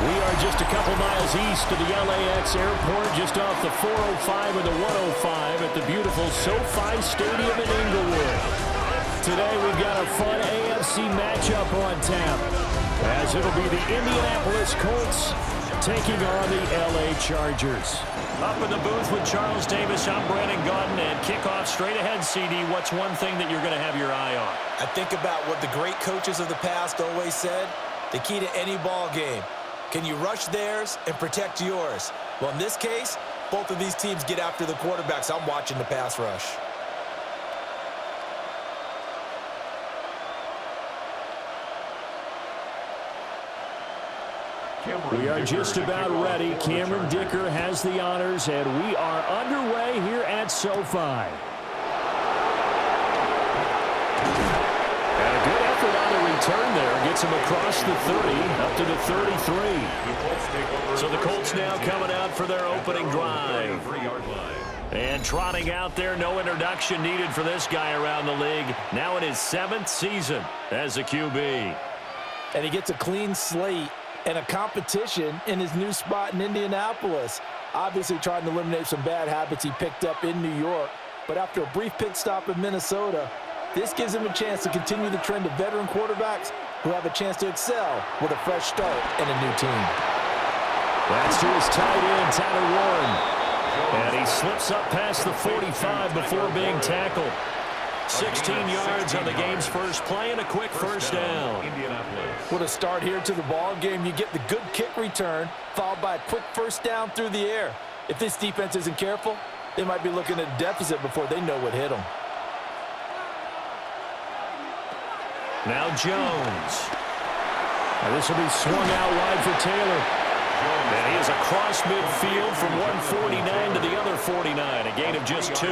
We are just a couple miles east of the LAX airport, just off the 405 and the 105 at the beautiful SoFi Stadium in Inglewood. Today we've got a fun AFC matchup on tap, as it'll be the Indianapolis Colts taking on the LA Chargers. Up in the booth with Charles Davis, I'm Brandon Gaudin, and kickoff straight ahead, CD. What's one thing that you're going to have your eye on? I think about what the great coaches of the past always said, the key to any ball game. Can you rush theirs and protect yours? Well, in this case, both of these teams get after the quarterbacks. I'm watching the pass rush. We are just about ready. Cameron Dicker has the honors, and we are underway here at SoFi. And a good effort on the return there. Gets him across the 30, up to the 33. So the Colts now coming out for their opening drive. And trotting out there, no introduction needed for this guy around the league. Now in his 7th season as a QB. And he gets a clean slate and a competition in his new spot in Indianapolis. Obviously trying to eliminate some bad habits he picked up in New York. But after a brief pit stop in Minnesota, this gives him a chance to continue the trend of veteran quarterbacks who have a chance to excel with a fresh start and a new team. That's to his tight end, Tyler Warren. And he slips up past the 45 before being tackled. 16 yards on the game's first play and a quick first down. What a start here to the ball game. You get the good kick return, followed by a quick first down through the air. If this defense isn't careful, they might be looking at a deficit before they know what hit them. Now Jones. And this will be swung out wide for Taylor. And he is across midfield from 149 to the other 49, a gain of just 2.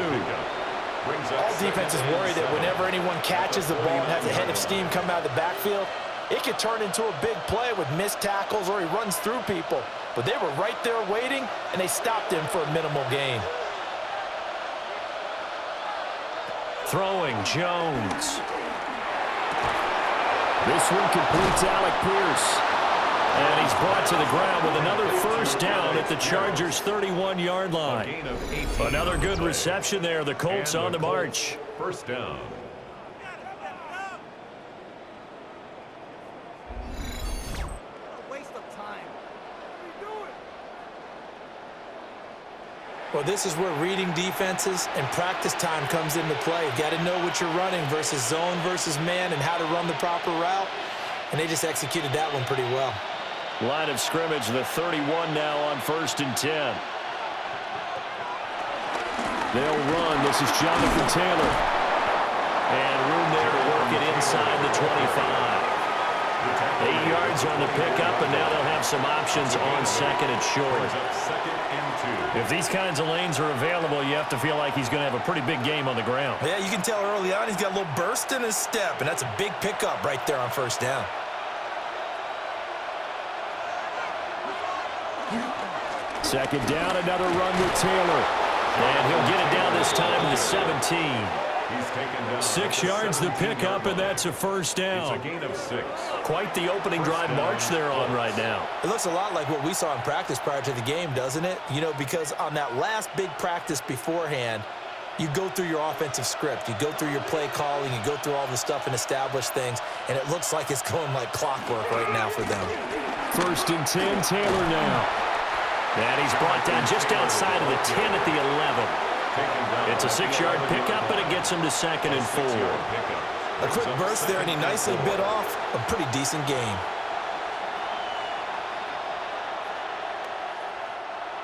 All defenses worry that whenever anyone catches the ball and has a head of steam come out of the backfield, it could turn into a big play with missed tackles or he runs through people. But they were right there waiting, and they stopped him for a minimal gain. Throwing, Jones. This one completes Alec Pierce. And he's brought to the ground with another first down at the Chargers' 31-yard line. Another good reception there. The Colts on the march. First down. Waste of time. Well, this is where reading defenses and practice time comes into play. You got to know what you're running versus zone versus man and how to run the proper route. And they just executed that one pretty well. Line of scrimmage, the 31 now on 1st and 10. They'll run. This is Jonathan Taylor. And room there to work it inside the 25. 8 yards on the pickup, and now they'll have some options on 2nd and short. If these kinds of lanes are available, you have to feel like he's going to have a pretty big game on the ground. Yeah, you can tell early on he's got a little burst in his step, and that's a big pickup right there on first down. Second down, another run with Taylor. And he'll get it down this time to the 17. 6 yards the pickup, and that's a first down. It's a gain of 6. Quite the opening drive march they're on right now. It looks a lot like what we saw in practice prior to the game, doesn't it? You know, because on that last big practice beforehand, you go through your offensive script. You go through your play calling. You go through all the stuff and establish things, and it looks like it's going like clockwork right now for them. 1st and 10, Taylor now. And he's brought down just outside of the 10 at the 11. It's a 6-yard pickup, and it gets him to 2nd and 4. A quick burst there, and he nicely bit off a pretty decent game.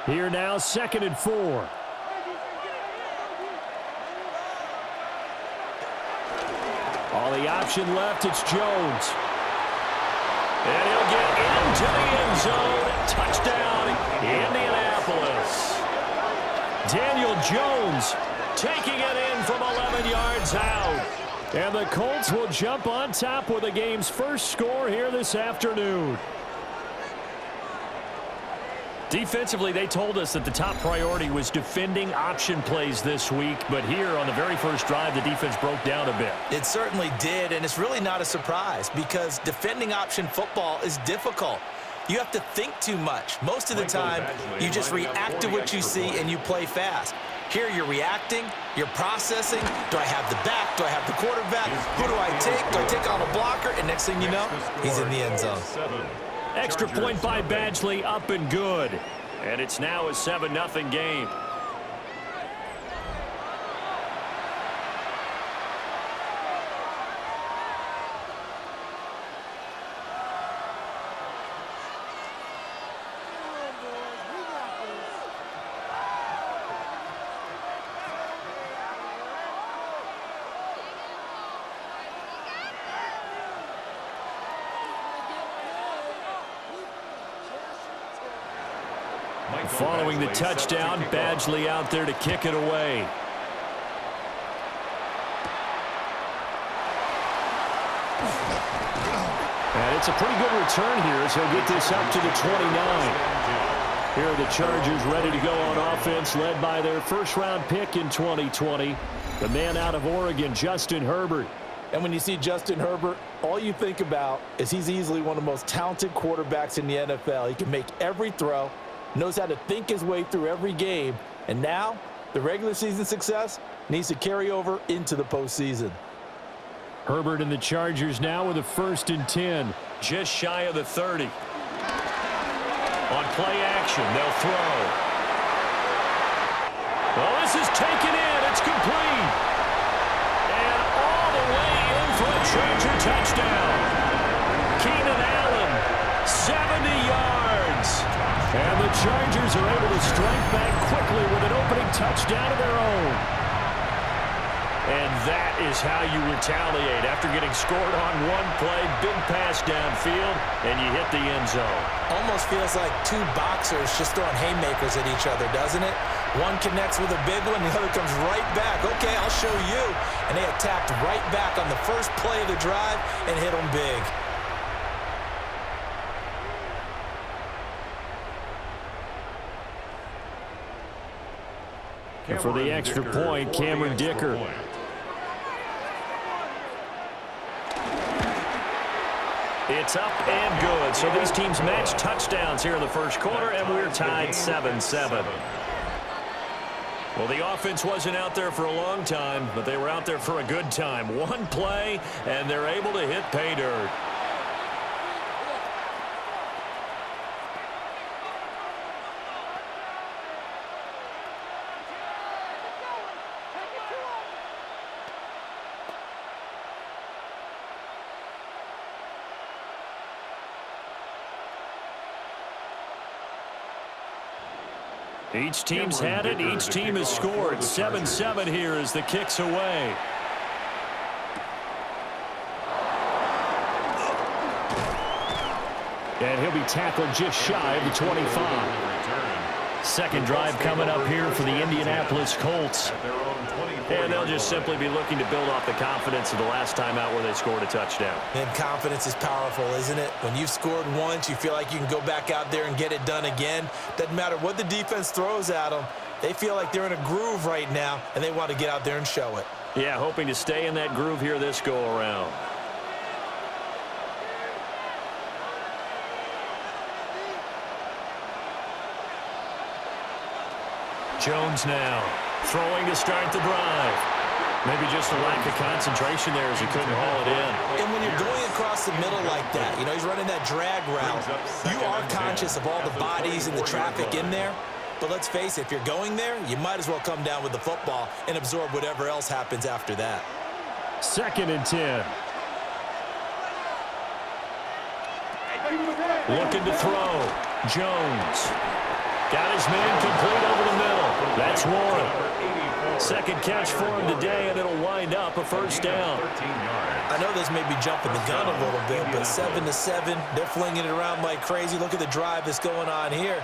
Here now, 2nd and 4. All the option left, it's Jones. And he'll get into the end zone. Touchdown, Indianapolis. Daniel Jones taking it in from 11 yards out. And the Colts will jump on top with the game's first score here this afternoon. Defensively, they told us that the top priority was defending option plays this week, but here on the very first drive, the defense broke down a bit. It certainly did, and it's really not a surprise because defending option football is difficult. you have to think too much. Most of the time, you just react to what you see and you play fast. Here you're reacting, you're processing. Do I have the back? Do I have the quarterback? Who do I take? Do I take on a blocker? And next thing you know, he's in the end zone. Extra point by Badgley, up and good. And it's now a 7-0 game. Following the touchdown, Badgley out there to kick it away. And it's a pretty good return here as he'll get this up to the 29. Here are the Chargers ready to go on offense, led by their first-round pick in 2020, the man out of Oregon, Justin Herbert. And when you see Justin Herbert, all you think about is he's easily one of the most talented quarterbacks in the NFL. He can make every throw, knows how to think his way through every game, and now the regular season success needs to carry over into the postseason. Herbert and the Chargers now with a 1st and 10, just shy of the 30. On play action, they'll throw. Well, this is taken in. It's complete. And all the way in for a Charger touchdown. Keenan Allen, 70 yards. And the Chargers are able to strike back quickly with an opening touchdown of their own. And that is how you retaliate after getting scored on one play, big pass downfield, and you hit the end zone. Almost feels like two boxers just throwing haymakers at each other, doesn't it? One connects with a big one, the other comes right back. Okay, I'll show you. And they attacked right back on the first play of the drive and hit them big. And for the extra point, Cameron Dicker. It's up and good. So these teams match touchdowns here in the first quarter, and we're tied 7-7. Well, the offense wasn't out there for a long time, but they were out there for a good time. One play, and they're able to hit pay dirt. Each team's had it. Each team has scored. 7-7 here as the kick's away. And he'll be tackled just shy of the 25. Second drive coming up here for the Indianapolis Colts. And they'll just simply be looking to build off the confidence of the last time out where they scored a touchdown. And confidence is powerful, isn't it? When you've scored once, you feel like you can go back out there and get it done again. Doesn't matter what the defense throws at them. They feel like they're in a groove right now, and they want to get out there and show it. Yeah, hoping to stay in that groove here this go-around. Jones now throwing to start the drive. Maybe just a lack of concentration there as he couldn't haul it in. And when you're going across the middle like that, you know, he's running that drag route, you are conscious of all the bodies and the traffic in there. But let's face it, if you're going there, you might as well come down with the football and absorb whatever else happens after that. 2nd and 10. Looking to throw. Jones. Got his man complete over the middle. That's one. Second catch for him today, and it'll wind up a first down. I know this may be jumping the gun a little bit, but 7-7, they're flinging it around like crazy. Look at the drive that's going on here.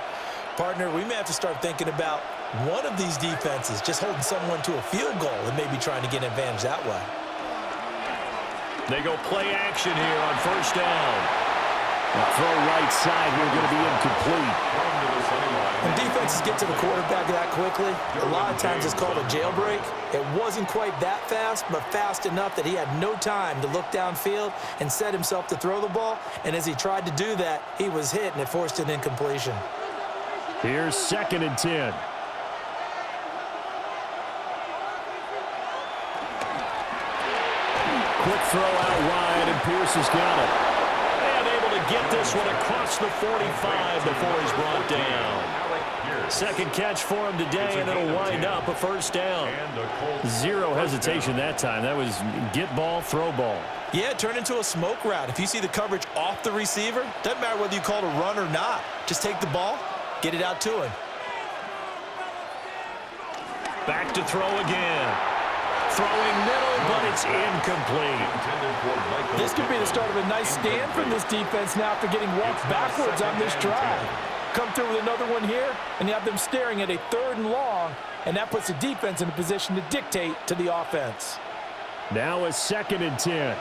Partner, we may have to start thinking about one of these defenses just holding someone to a field goal and maybe trying to get an advantage that way. They go play action here on first down. Throw right side here, going to be incomplete. When defenses get to the quarterback that quickly, a lot of times it's called a jailbreak. It wasn't quite that fast, but fast enough that he had no time to look downfield and set himself to throw the ball. And as he tried to do that, he was hit, and it forced an incompletion. Here's 2nd and 10. Quick throw out wide, and Pierce has got it. And able to get this one across the 45 before he's brought down. Second catch for him today, and it'll wind up a first down. Zero hesitation that time. That was get ball, throw ball. Yeah, it turned into a smoke route. If you see the coverage off the receiver, doesn't matter whether you call it a run or not. Just take the ball, get it out to him. Back to throw again. Throwing middle, but it's incomplete. This could be the start of a nice stand from this defense now after getting walked backwards on this drive. Come through with another one here, and you have them staring at a 3rd and long, and that puts the defense in a position to dictate to the offense. Now a 2nd and 10.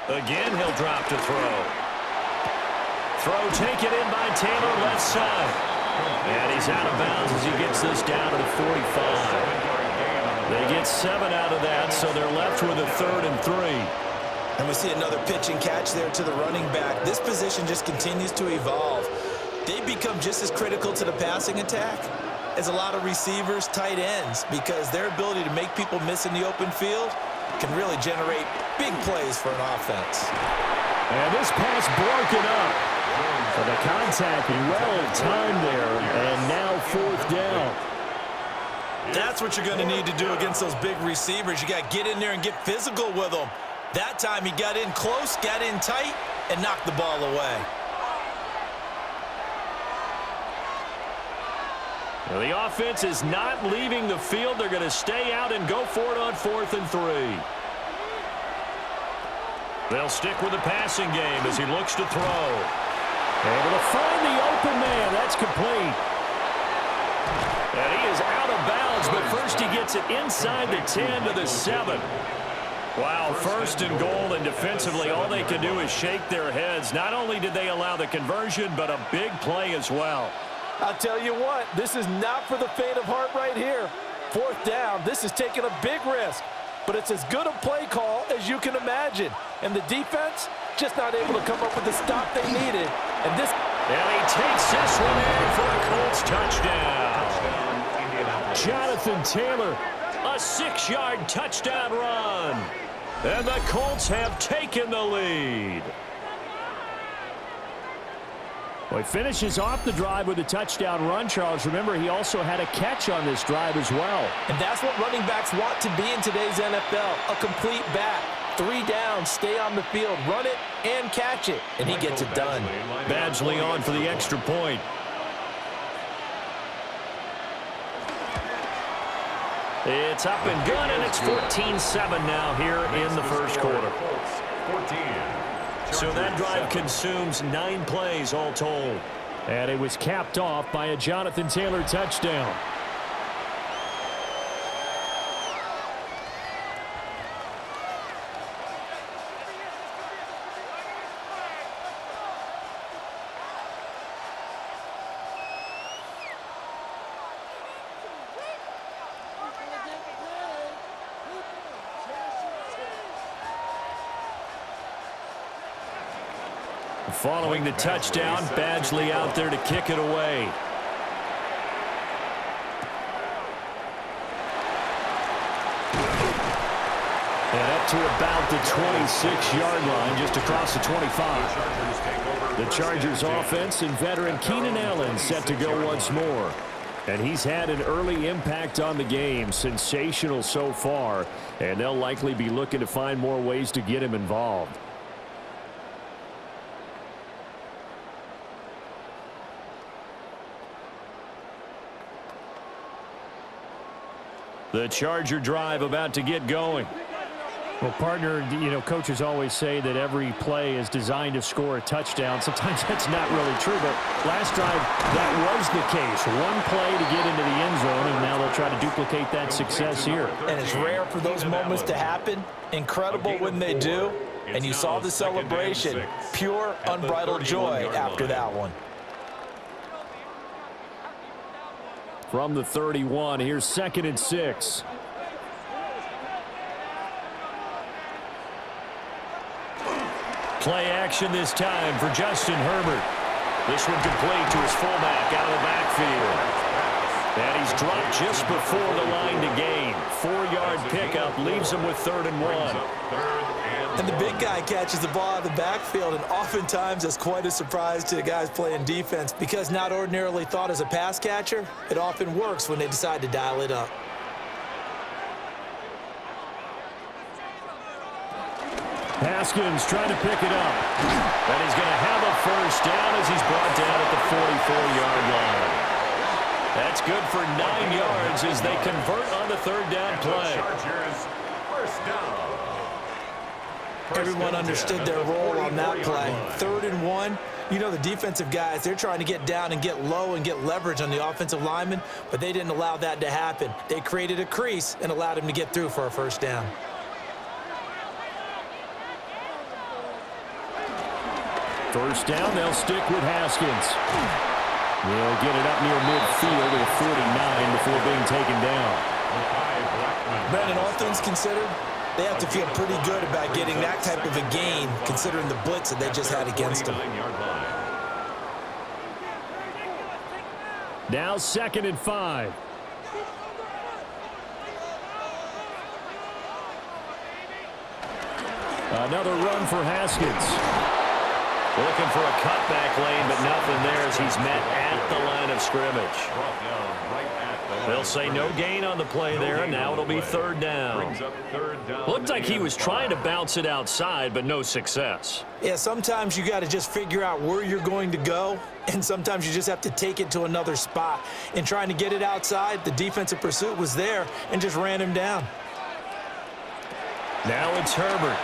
Again, he'll drop to throw. Throw taken in by Taylor, left side. And he's out of bounds as he gets this down to the 45. They get 7 out of that, so they're left with a 3rd and 3. And we see another pitch and catch there to the running back. This position just continues to evolve. They become just as critical to the passing attack as a lot of receivers, tight ends, because their ability to make people miss in the open field can really generate big plays for an offense. And this pass broken up. For the contact, well timed there, and now 4th down. That's what you're going to need to do against those big receivers. You got to get in there and get physical with them. That time he got in close, got in tight, and knocked the ball away. Well, the offense is not leaving the field. They're going to stay out and go for it on 4th and 3. They'll stick with the passing game as he looks to throw. Able to find the open man. That's complete. And he is out of bounds, but first he gets it inside the 10 to the 7. Wow, 1st and goal, and defensively all they can do is shake their heads. Not only did they allow the conversion, but a big play as well. I'll tell you what, this is not for the faint of heart right here. 4th down, this is taking a big risk, but it's as good a play call as you can imagine. And the defense just not able to come up with the stop they needed. And he takes this one in for a Colts touchdown. Jonathan Taylor, a 6-yard touchdown run. And the Colts have taken the lead. Well, he finishes off the drive with a touchdown run, Charles. Remember, he also had a catch on this drive as well. And that's what running backs want to be in today's NFL, a complete back. 3 downs, stay on the field, run it, and catch it. And he gets it done. Badgley on for the extra point. It's up and good, and it's 14-7 now here in the first quarter. So that drive consumes 9 plays all told. And it was capped off by a Jonathan Taylor touchdown. Following the touchdown, Badgley out there to kick it away. And up to about the 26-yard line, just across the 25. The Chargers offense and veteran Keenan Allen set to go once more. And he's had an early impact on the game, sensational so far, and they'll likely be looking to find more ways to get him involved. The Charger drive about to get going. Well, partner, you know, coaches always say that every play is designed to score a touchdown. Sometimes that's not really true, but last drive, that was the case. One play to get into the end zone, and now they'll try to duplicate that success here. And it's rare for those moments to happen. Incredible when they do. And you saw the celebration. Pure, unbridled joy after that one. From the 31, here's 2nd and 6. Play action this time for Justin Herbert. This one complete to his fullback out of the backfield. And he's dropped just before the line to gain. 4-yard pickup leaves him with 3rd and 1. And the big guy catches the ball out of the backfield, and oftentimes that's quite a surprise to the guys playing defense because not ordinarily thought as a pass catcher, it often works when they decide to dial it up. Haskins trying to pick it up. And he's going to have a first down as he's brought down at the 44-yard line. That's good for 9 yards as they convert on the 3rd down play. Everyone understood their role on that play. 3rd and 1. You know the defensive guys, they're trying to get down and get low and get leverage on the offensive lineman, but they didn't allow that to happen. They created a crease and allowed him to get through for a first down. First down, they'll stick with Haskins. They'll get it up near midfield to the 49 before being taken down. Brandon, all things considered, they have to feel pretty good about getting that type of a gain considering the blitz that they just had against them. Now 2nd and 5. Another run for Haskins. Looking for a cutback lane, but nothing there as he's met at the line of scrimmage. They'll say no gain on the play there, and now it'll be 3rd down. Looked like he was trying to bounce it outside, but no success. Yeah, sometimes you got to just figure out where you're going to go, and sometimes you just have to take it to another spot. In trying to get it outside, the defensive pursuit was there and just ran him down. Now it's Herbert.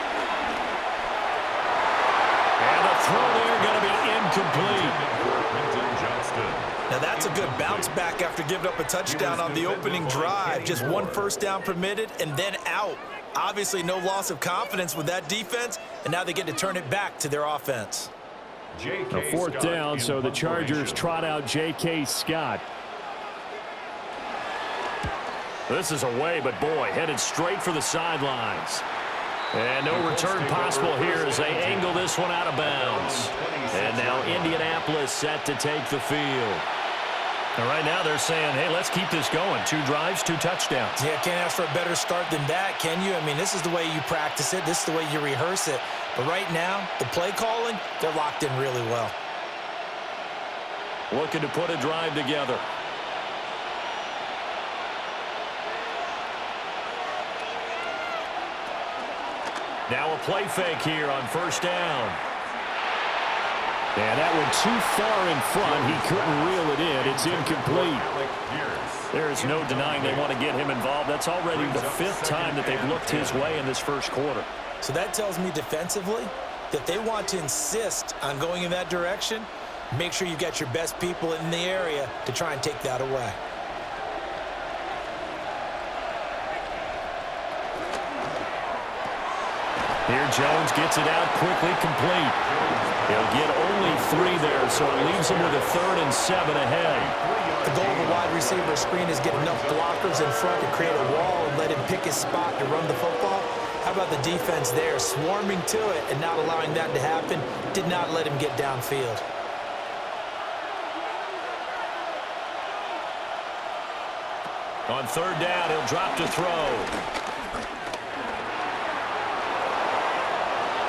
And the throw there going to be incomplete. Now that's a good bounce back after giving up a touchdown on the opening drive. Just 1 first down permitted and then out. Obviously no loss of confidence with that defense, and now they get to turn it back to their offense. A 4th down, so the Chargers trot out J.K. Scott. This is away, but boy, headed straight for the sidelines. And no return possible here as they angle this one out of bounds. And now Indianapolis set to take the field. And right now they're saying, hey, let's keep this going. 2 drives, 2 touchdowns. Yeah, can't ask for a better start than that, can you? I mean, this is the way you practice it. This is the way you rehearse it. But right now, the play calling, they're locked in really well. Looking to put a drive together. Now a play fake here on 1st down. And that one too far in front. He couldn't reel it in. It's incomplete. There's no denying they want to get him involved. That's already the 5th time that they've looked his way in this 1st quarter. So that tells me defensively that they want to insist on going in that direction. Make sure you've got your best people in the area to try and take that away. Here Jones gets it out quickly, complete. He'll get only 3 there, so it leaves him with a 3rd and 7 ahead. The goal of a wide receiver screen is get enough blockers in front to create a wall and let him pick his spot to run the football. How about the defense there, swarming to it and not allowing that to happen? Did not let him get downfield. On 3rd down, he'll drop to throw.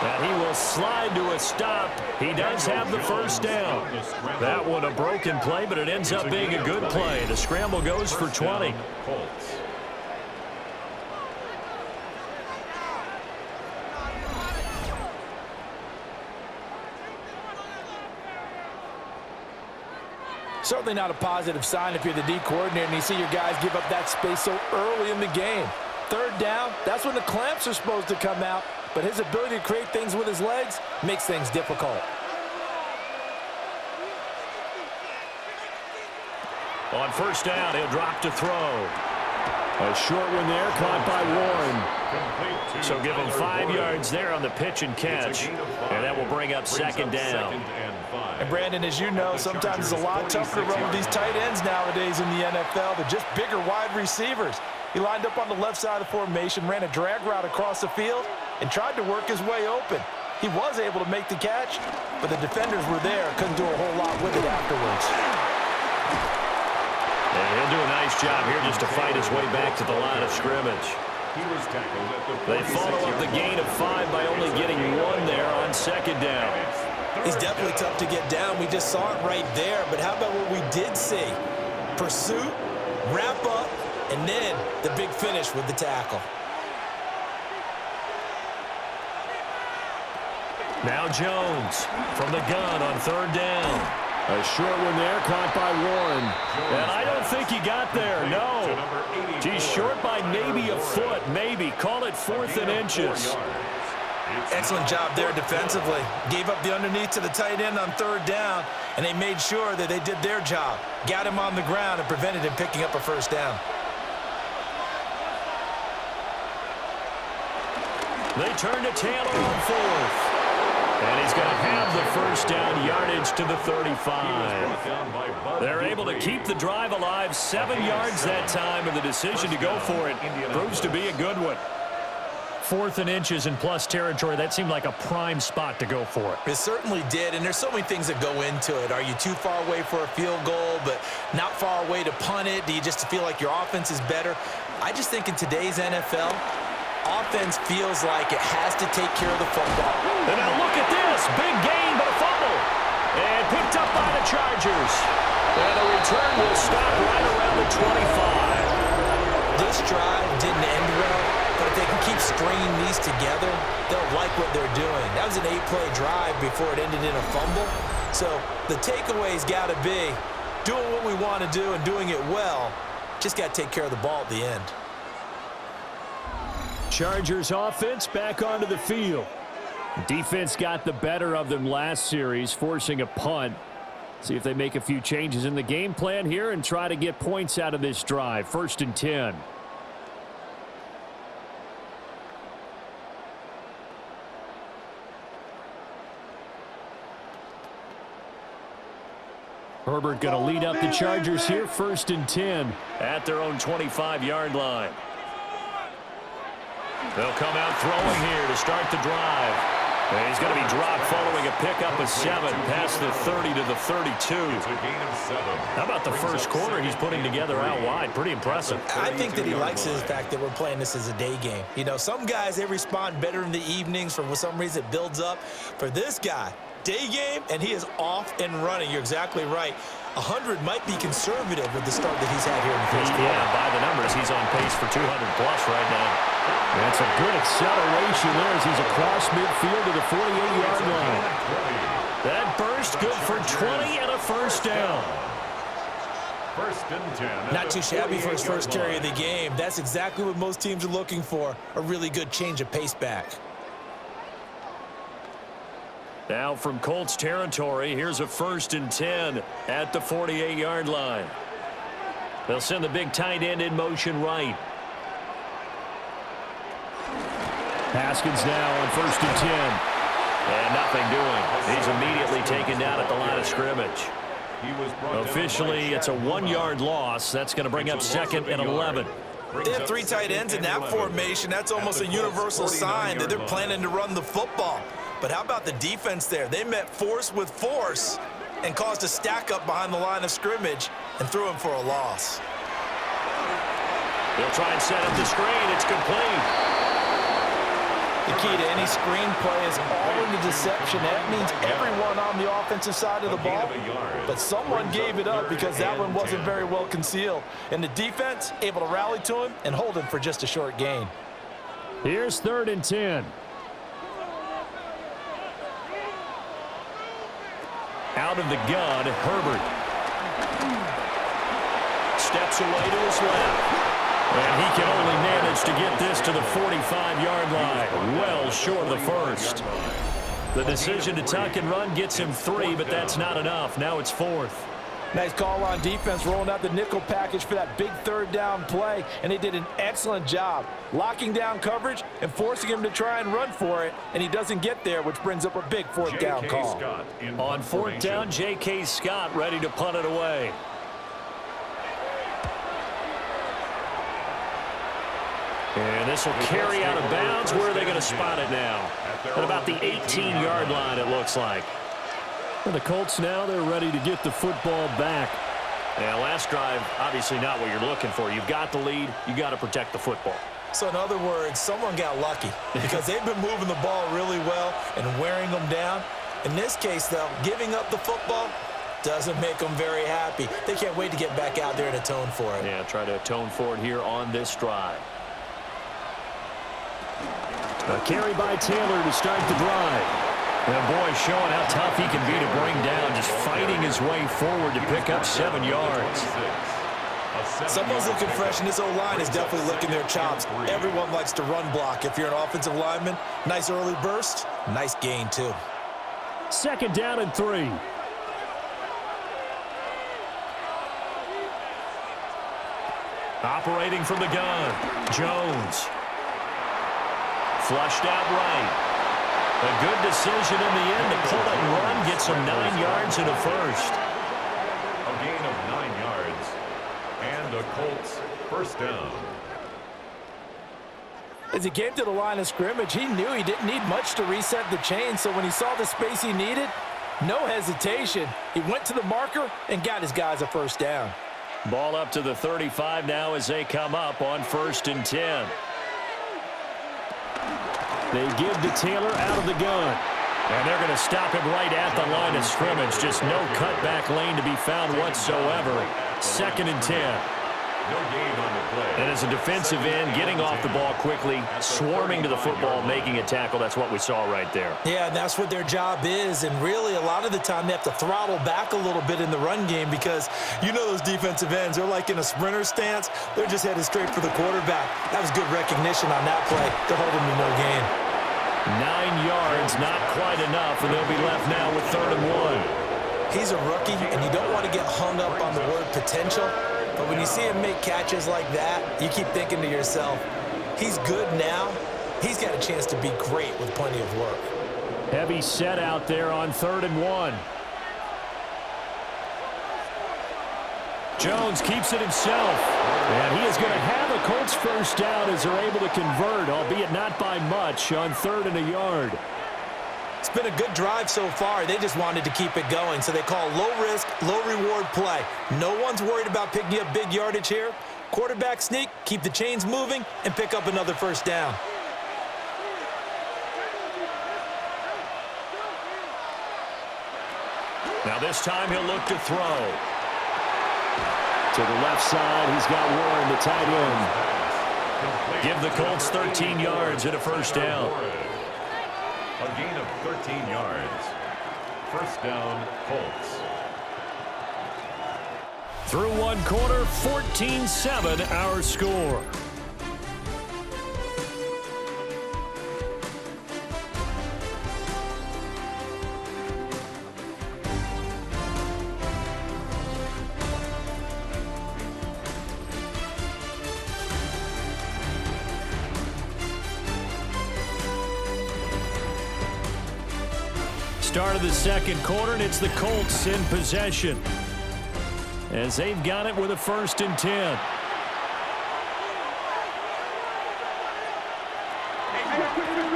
And he will slide to a stop. He does have the 1st down. That one a broken play, but it ends up being a good play. The scramble goes for 20. Certainly not a positive sign if you're the D coordinator and you see your guys give up that space so early in the game. third down, that's when the clamps are supposed to come out, but his ability to create things with his legs makes things difficult. On first down, he'll drop to throw. A short one there, caught by Warren. So give him 5 yards there on the pitch and catch, and that will bring up second down. And Brandon, as you know, sometimes it's a lot tougher to run with these tight ends nowadays in the NFL. They're just bigger wide receivers. He lined up on the left side of the formation, ran a drag route across the field, and tried to work his way open. He was able to make the catch, but the defenders were there, couldn't do a whole lot with it afterwards. And he'll do a nice job here just to fight his way back to the line of scrimmage. They follow up the gain of 5 by only getting 1 there on second down. He's definitely tough to get down. We just saw it right there. But how about what we did see? Pursuit, wrap up, and then the big finish with the tackle. Now Jones from the gun on third down. A short one there, caught by Warren. And I don't think he got there, no. He's short by maybe a foot, maybe. Call it 4th and inches. Excellent job there defensively. Gave up the underneath to the tight end on third down, and they made sure that they did their job. Got him on the ground and prevented him picking up a first down. They turn to Taylor on 4th. And he's going to have the first down, yardage to the 35. They're able to keep the drive alive, 7 yards that time, and the decision to go for it proves to be a good one. 4th and inches in plus territory, that seemed like a prime spot to go for it. It certainly did, and there's so many things that go into it. Are you too far away for a field goal, but not far away to punt it? Do you just feel like your offense is better? I just think in today's NFL, offense feels like it has to take care of the football. And now look at this. Big gain, but a fumble. And picked up by the Chargers. And the return will stop right around the 25. This drive didn't end well, but if they can keep stringing these together, they'll like what they're doing. That was an 8-play drive before it ended in a fumble. So the takeaway's got to be doing what we want to do and doing it well. Just got to take care of the ball at the end. Chargers offense back onto the field. Defense got the better of them last series, forcing a punt. See if they make a few changes in the game plan here and try to get points out of this drive. 1st and 10. Herbert going to lead up the Chargers here. 1st and 10 at their own 25-yard line. They'll come out throwing here to start the drive. And he's going to be dropped following a pickup of 7 past the 30 to the 32. How about the first quarter he's putting together out wide? Pretty impressive. I think that he likes the fact that we're playing this as a day game. You know, some guys, they respond better in the evenings. For some reason, it builds up. For this guy, day game, and he is off and running. You're exactly right. 100 might be conservative with the start that he's had here in the first quarter. Yeah, by the numbers, he's on pace for 200-plus right now. That's a good acceleration there as he's across midfield to the 48-yard line. That burst good for 20 and a first down. 1st and 10. Not too shabby for his first carry of the game. That's exactly what most teams are looking for, a really good change of pace back. Now from Colts territory, here's a 1st and 10 at the 48-yard line. They'll send the big tight end in motion right. Haskins now on 1st and 10. And nothing doing. He's immediately taken down at the line of scrimmage. Officially, it's a 1-yard loss. That's going to bring up 2nd and 11. They have 3 tight ends in that formation. That's almost a universal sign that they're planning to run the football. But how about the defense there? They met force with force and caused a stack up behind the line of scrimmage and threw him for a loss. They'll try and set up the screen. It's complete. The key to any screen play is all in the deception. That means everyone on the offensive side of the ball. But someone gave it up because that one wasn't very well concealed. And the defense able to rally to him and hold him for just a short gain. Here's 3rd and 10. Out of the gun, Herbert. Steps away to his left. And he can only manage to to get this to the 45-yard line. Well short of the first. The decision to tuck and run gets him 3, but that's not enough. Now it's 4th. Nice call on defense, rolling out the nickel package for that big third down play, and they did an excellent job locking down coverage and forcing him to try and run for it, and he doesn't get there, which brings up a big fourth down call. On 4th down, J.K. Scott ready to punt it away. And this will carry out of bounds. Where are they going to spot it now? At about the 18-yard line, it looks like. For the Colts now, they're ready to get the football back. Yeah, last drive, obviously not what you're looking for. You've got the lead. You got to protect the football. So in other words, someone got lucky because they've been moving the ball really well and wearing them down. In this case, though, giving up the football doesn't make them very happy. They can't wait to get back out there and atone for it. Yeah, try to atone for it here on this drive. A carry by Taylor to start the drive. And boy, showing how tough he can be to bring down, just fighting his way forward to pick up 7 yards. Someone's looking fresh, and this O-line is definitely licking their chops. Everyone likes to run block. If you're an offensive lineman, nice early burst, nice gain too. 2nd down and 3. Operating from the gun, Jones. Flushed out right. A good decision in the end to pull it and run, gets him 9 yards in a first. A gain of 9 yards. And the Colts first down. As he came to the line of scrimmage, he knew he didn't need much to reset the chain, so when he saw the space he needed, no hesitation. He went to the marker and got his guys a first down. Ball up to the 35 now as they come up on 1st and 10. They give to Taylor out of the gun. And they're going to stop him right at the line of scrimmage. Just no cutback lane to be found whatsoever. 2nd and 10. No gain on the play. And as a defensive end, getting off the ball quickly, swarming to the football, making a tackle. That's what we saw right there. Yeah, and that's what their job is. And really, a lot of the time, they have to throttle back a little bit in the run game because you know those defensive ends, they're like in a sprinter stance. They're just headed straight for the quarterback. That was good recognition on that play. They're holding me no gain. 9 yards, not quite enough, and they'll be left now with 3rd and 1. He's a rookie, and you don't want to get hung up on the word potential. But when you see him make catches like that, you keep thinking to yourself, he's good now. He's got a chance to be great with plenty of work. Heavy set out there on 3rd and 1. Jones keeps it himself. And he is going to have a Colts first down as they're able to convert, albeit not by much, on 3rd and a yard. It's been a good drive so far. They just wanted to keep it going, so they call low-risk, low-reward play. No one's worried about picking up big yardage here. Quarterback sneak, keep the chains moving, and pick up another first down. Now this time he'll look to throw. To the left side, he's got Warren, the tight end. Give the Colts 13 yards and a first down. A gain of 13 yards. First down, Colts. Through 1 quarter, 14-7 our score. Start of the 2nd quarter, and it's the Colts in possession as they've got it with a 1st and 10.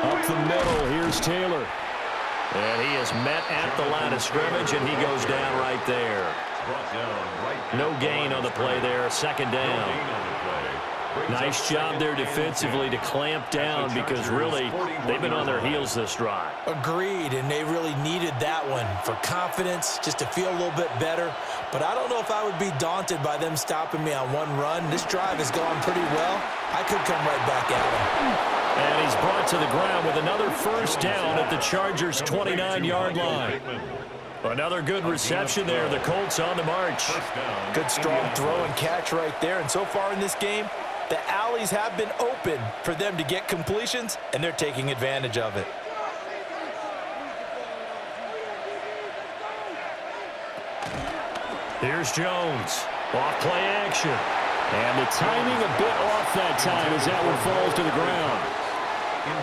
Up the middle, here's Taylor. And he is met at the line of scrimmage, and he goes down right there. No gain on the play there, 2nd down. Nice job there defensively to clamp down because really they've been on their heels this drive. Agreed, and they really needed that one for confidence, just to feel a little bit better. But I don't know if I would be daunted by them stopping me on one run. This drive has gone pretty well. I could come right back at him. And he's brought to the ground with another first down at the Chargers' 29-yard line. Another good reception there. The Colts on the march. Good strong throw and catch right there. And so far in this game, The alleys have been open for them to get completions, and they're taking advantage of it. Here's Jones. Off play action. And the timing a bit off that time as that one falls to the ground.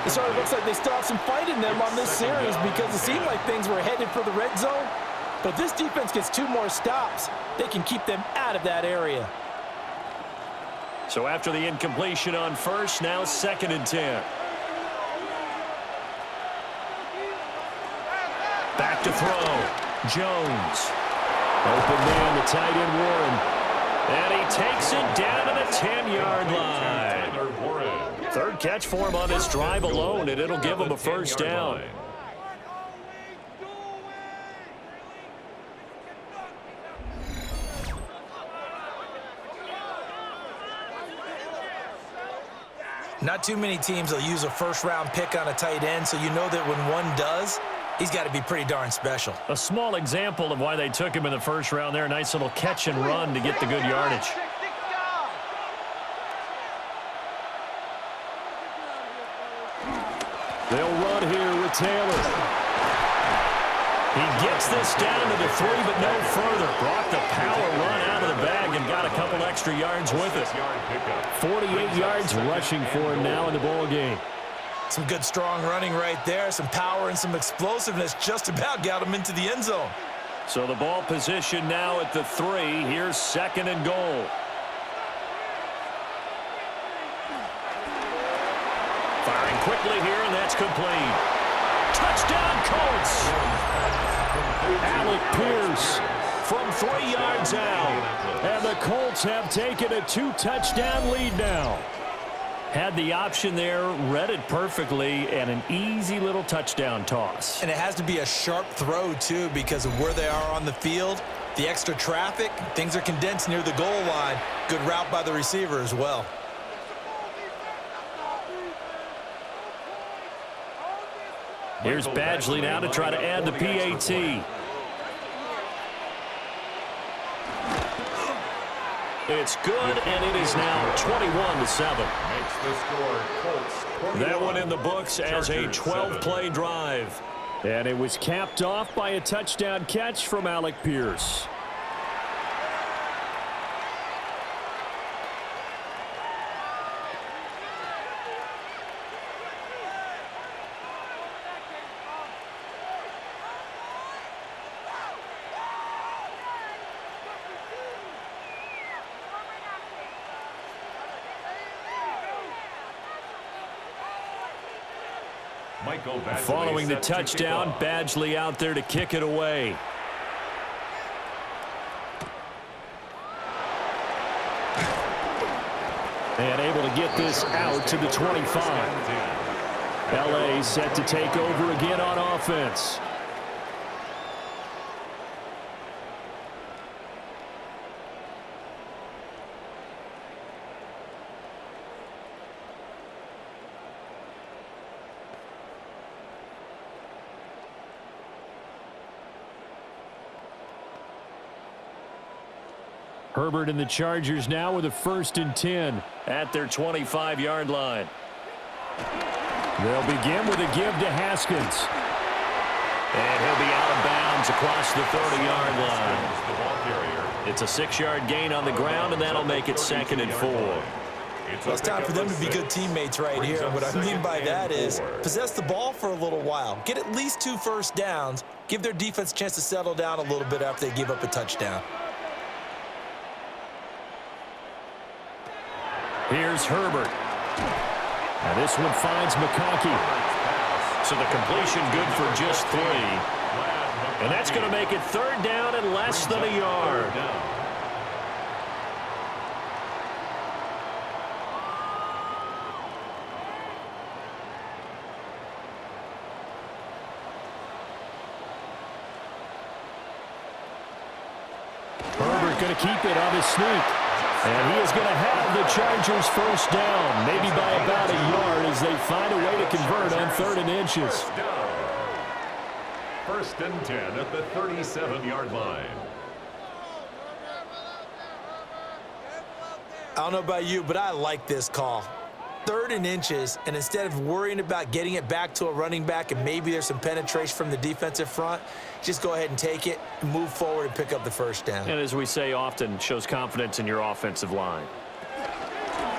It sort of looks like they still have some fight in them on this series because it seemed like things were headed for the red zone. But this defense gets 2 more stops. They can keep them out of that area. So after the incompletion on first, now 2nd and 10. Back to throw. Jones. Open man, the tight end Warren. And he takes it down to the 10-yard line. 3rd catch for him on this drive alone, and it'll give him a first down. Not too many teams will use a first-round pick on a tight end, so you know that when one does, he's got to be pretty darn special. A small example of why they took him in the first round there. Nice little catch and run to get the good yardage. They'll run here with Taylor. He gets this down to the 3, but no further. Brought the power run out of the bag and got a couple extra yards with it. 48 yards rushing for him now in the ball game. Some good strong running right there. Some power and some explosiveness just about got him into the end zone. So the ball position now at the 3. Here's 2nd and goal. Firing quickly here, and that's complete. Touchdown, Colts! Alec Pierce from 3 yards out. And the Colts have taken a 2-touchdown lead now. Had the option there, read it perfectly, and an easy little touchdown toss. And it has to be a sharp throw, too, because of where they are on the field, the extra traffic, things are condensed near the goal line. Good route by the receiver as well. Here's Badgley now to try to add the PAT. It's good, and it is now 21-7. Makes the score Colts 21. That one in the books as a 12-play drive. And it was capped off by a touchdown catch from Alec Pierce. Following the touchdown, Badgley out there to kick it away. And able to get this out to the 25. LA set to take over again on offense. Herbert and the Chargers now with a 1st and 10 at their 25-yard line. They'll begin with a give to Haskins. And he'll be out of bounds across the 30-yard line. It's a 6-yard gain on the ground, and that'll make it 2nd and 4. Well, it's time for them to be good teammates right here. What I mean by that is possess the ball for a little while. Get at least 2 first downs. Give their defense a chance to settle down a little bit after they give up a touchdown. Here's Herbert. Now this one finds McConkey. So the completion good for just 3. And that's going to make it 3rd down and less than a yard. Herbert going to keep it on his sneak. And he is going to have the Chargers first down, maybe by about a yard as they find a way to convert on 3rd and inches. 1st and 10 at the 37-yard line. I don't know about you, but I like this call. 3rd and inches, and instead of worrying about getting it back to a running back and maybe there's some penetration from the defensive front, just go ahead and take it, move forward, and pick up the first down. And as we say often, shows confidence in your offensive line.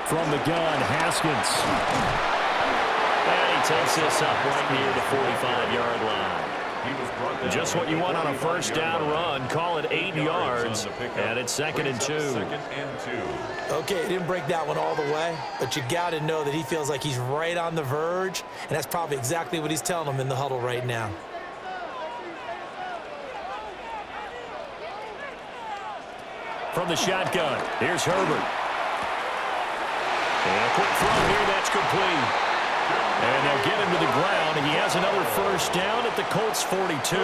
From the gun, Haskins. And he takes this up right near the 45-yard line. Just what you want on a first down run. Call it 8 yards, and it's 2nd and 2. Okay, he didn't break that one all the way, but you got to know that he feels like he's right on the verge, and that's probably exactly what he's telling them in the huddle right now. From the shotgun, here's Herbert. And a quick throw here, that's complete. And they'll get him to the ground. He has another first down at the Colts 42.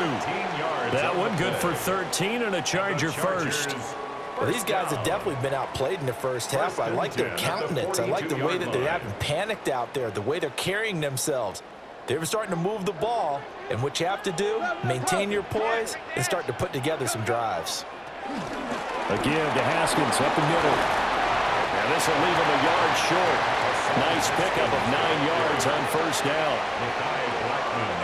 That one good for 13 and a Charger first. Well, these guys have definitely been outplayed in the first half. I like their countenance. I like the way that they haven't panicked out there, the way they're carrying themselves. They're starting to move the ball, and what you have to do, maintain your poise and start to put together some drives. Again to Haskins up the middle. And this will leave him a yard short. Nice pickup of 9 yards on first down.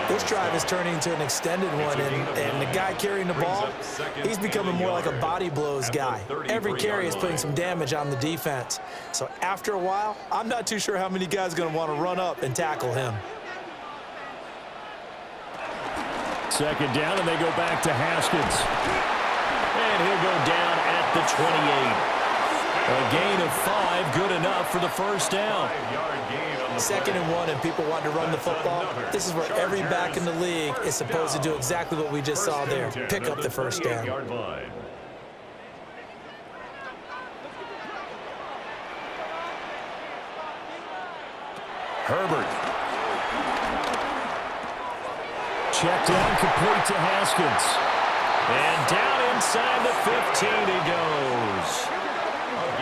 This drive is turning into an extended one, and the guy carrying the ball, he's becoming more like a body blows guy. Every carry is putting some damage on the defense. So after a while, I'm not too sure how many guys are going to want to run up and tackle him. 2nd down, and they go back to Haskins. And he'll go down at the 28. A gain of 5, good enough for the first down. 2nd and 1, and people want to run the football. This is where every back in the league is supposed to do exactly what we just saw there. Pick up the first down. Herbert. Check down, complete to Haskins. And down inside the 15 he goes.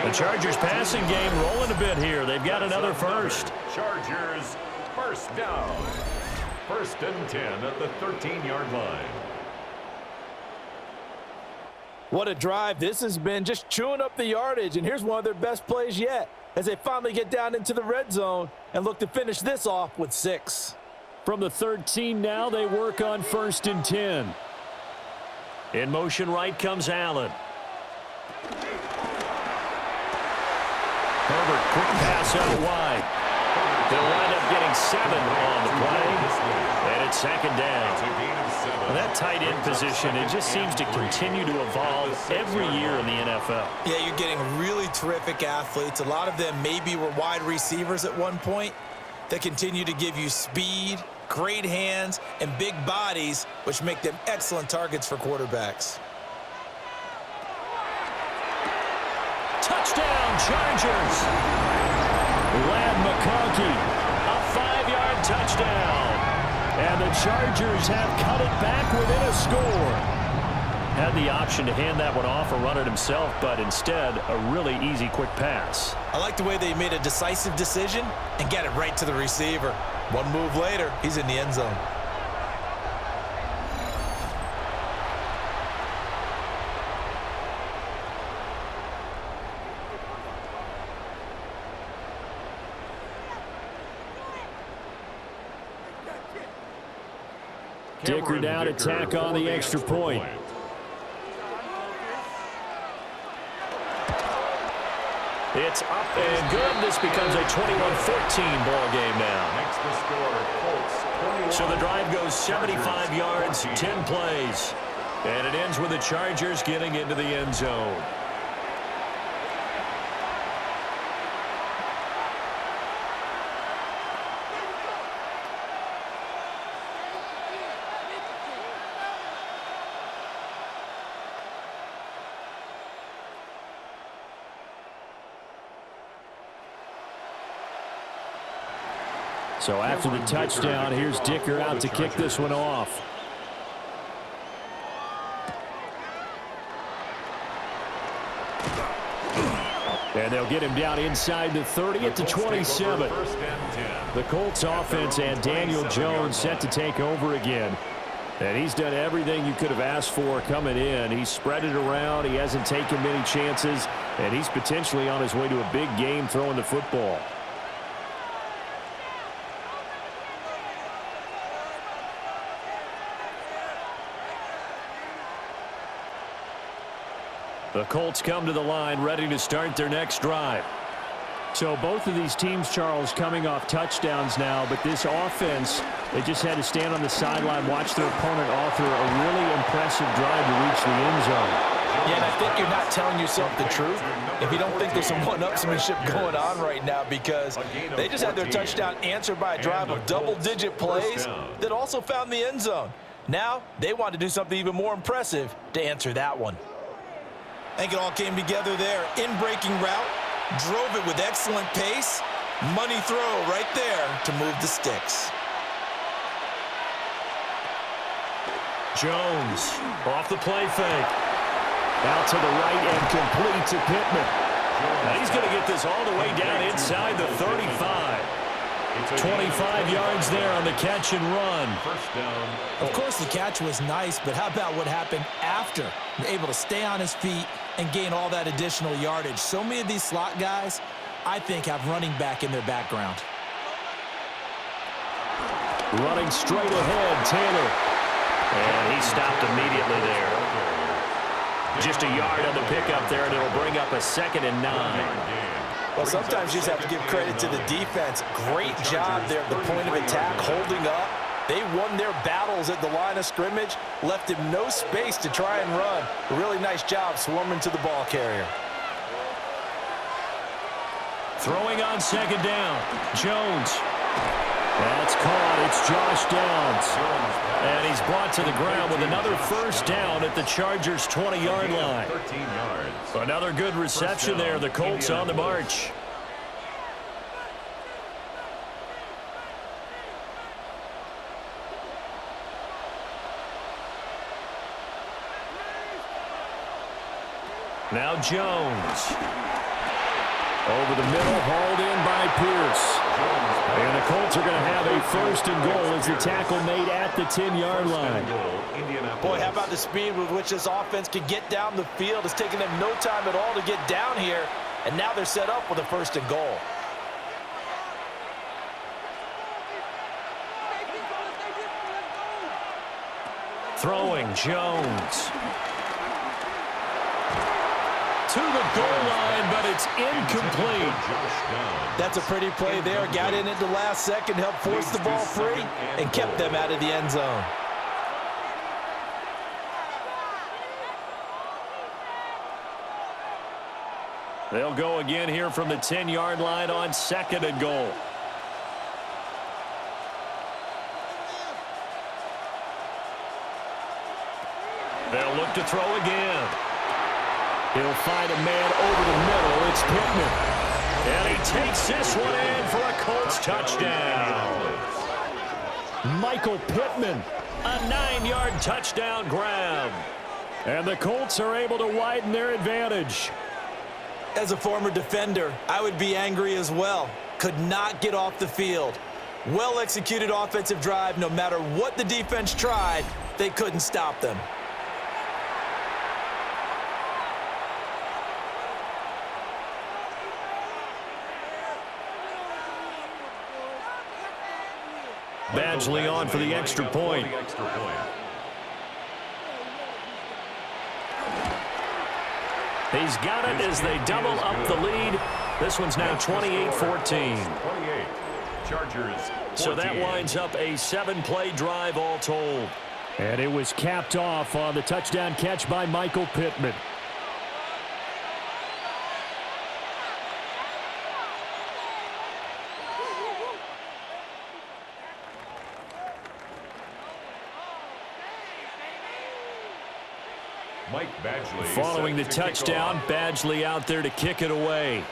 The Chargers passing game rolling a bit here. They've got another first. Chargers first down. 1st and 10 at the 13-yard line. What a drive this has been, just chewing up the yardage, and here's one of their best plays yet as they finally get down into the red zone and look to finish this off with 6. From the 13 now, they work on 1st and 10. In motion right comes Allen. Herbert, quick pass out wide. They'll wind up getting 7 on the play. And it's 2nd down. Well, that tight end position, it just seems to continue to evolve every year in the NFL. Yeah, you're getting really terrific athletes. A lot of them maybe were wide receivers at one point. They continue to give you speed, great hands, and big bodies, which make them excellent targets for quarterbacks. Touchdown, Chargers. Lad McConkey, a 5-yard touchdown. And the Chargers have cut it back within a score. Had the option to hand that one off or run it himself, but instead, a really easy, quick pass. I like the way they made a decisive decision and get it right to the receiver. One move later, he's in the end zone. Dicker down to tack on the extra point. It's up and good. This becomes a 21-14 ball game now. Makes the score Colts 21. So the drive goes 75 yards, 10 plays. And it ends with the Chargers getting into the end zone. So after the touchdown, here's Dicker out to kick this one off. And they'll get him down inside the 30 at the 27. The Colts offense and Daniel Jones set to take over again. And he's done everything you could have asked for coming in. He's spread it around. He hasn't taken many chances. And he's potentially on his way to a big game throwing the football. The Colts come to the line ready to start their next drive. So both of these teams, Charles, coming off touchdowns now, but this offense, they just had to stand on the sideline, watch their opponent author a really impressive drive to reach the end zone. Yeah, and I think you're not telling yourself the truth if you don't think there's some one-upsmanship going on right now, because they just had their touchdown answered by a drive of double-digit plays that also found the end zone. Now they want to do something even more impressive to answer that one. I think it all came together there. In-breaking route, drove it with excellent pace. Money throw right there to move the sticks. Jones off the play fake. Out to the right and complete to Pittman. Now he's going to get this all the way down inside the 35. 25 yards there on the catch and run. First down. Of course, the catch was nice, but how about what happened after? Able to stay on his feet and gain all that additional yardage. So many of these slot guys, I think, have running back in their background. Running straight ahead, Taylor. And he stopped immediately there. Just a yard on the pickup there, and it'll bring up a 2nd and 9. Well, sometimes you just have to give credit to the defense. Great job there at the point of attack, holding up. They won their battles at the line of scrimmage, left him no space to try and run. A really nice job swarming to the ball carrier. Throwing on 2nd down, Jones. That's caught. It's Josh Downs. And he's brought to the ground with another first down at the Chargers' 20-yard line. 13 yards. Another good reception there. The Colts on the march. Now Jones. Over the middle, hauled in by Pierce. And the Colts are going to have a 1st and goal as the tackle made at the 10-yard line. Boy, how about the speed with which this offense can get down the field? It's taken them no time at all to get down here, and now they're set up with a 1st and goal. Throwing, Jones. To the goal line, but it's incomplete. That's a pretty play there. Got in at the last second, helped force the ball free, and kept them out of the end zone. They'll go again here from the 10-yard line on 2nd and goal. They'll look to throw again. He'll find a man over the middle. It's Pittman. And he takes this one in for a Colts touchdown. Michael Pittman, a 9-yard touchdown grab. And the Colts are able to widen their advantage. As a former defender, I would be angry as well. Could not get off the field. Well-executed offensive drive. No matter what the defense tried, they couldn't stop them. Badgley on for the extra point. He's got it as they double up the lead. This one's now 28-14. 28. Chargers. 14. So that winds up a 7-play drive all told. And it was capped off on the touchdown catch by Michael Pittman. Mike Badgley. Following the touchdown, Badgley out there to kick it away.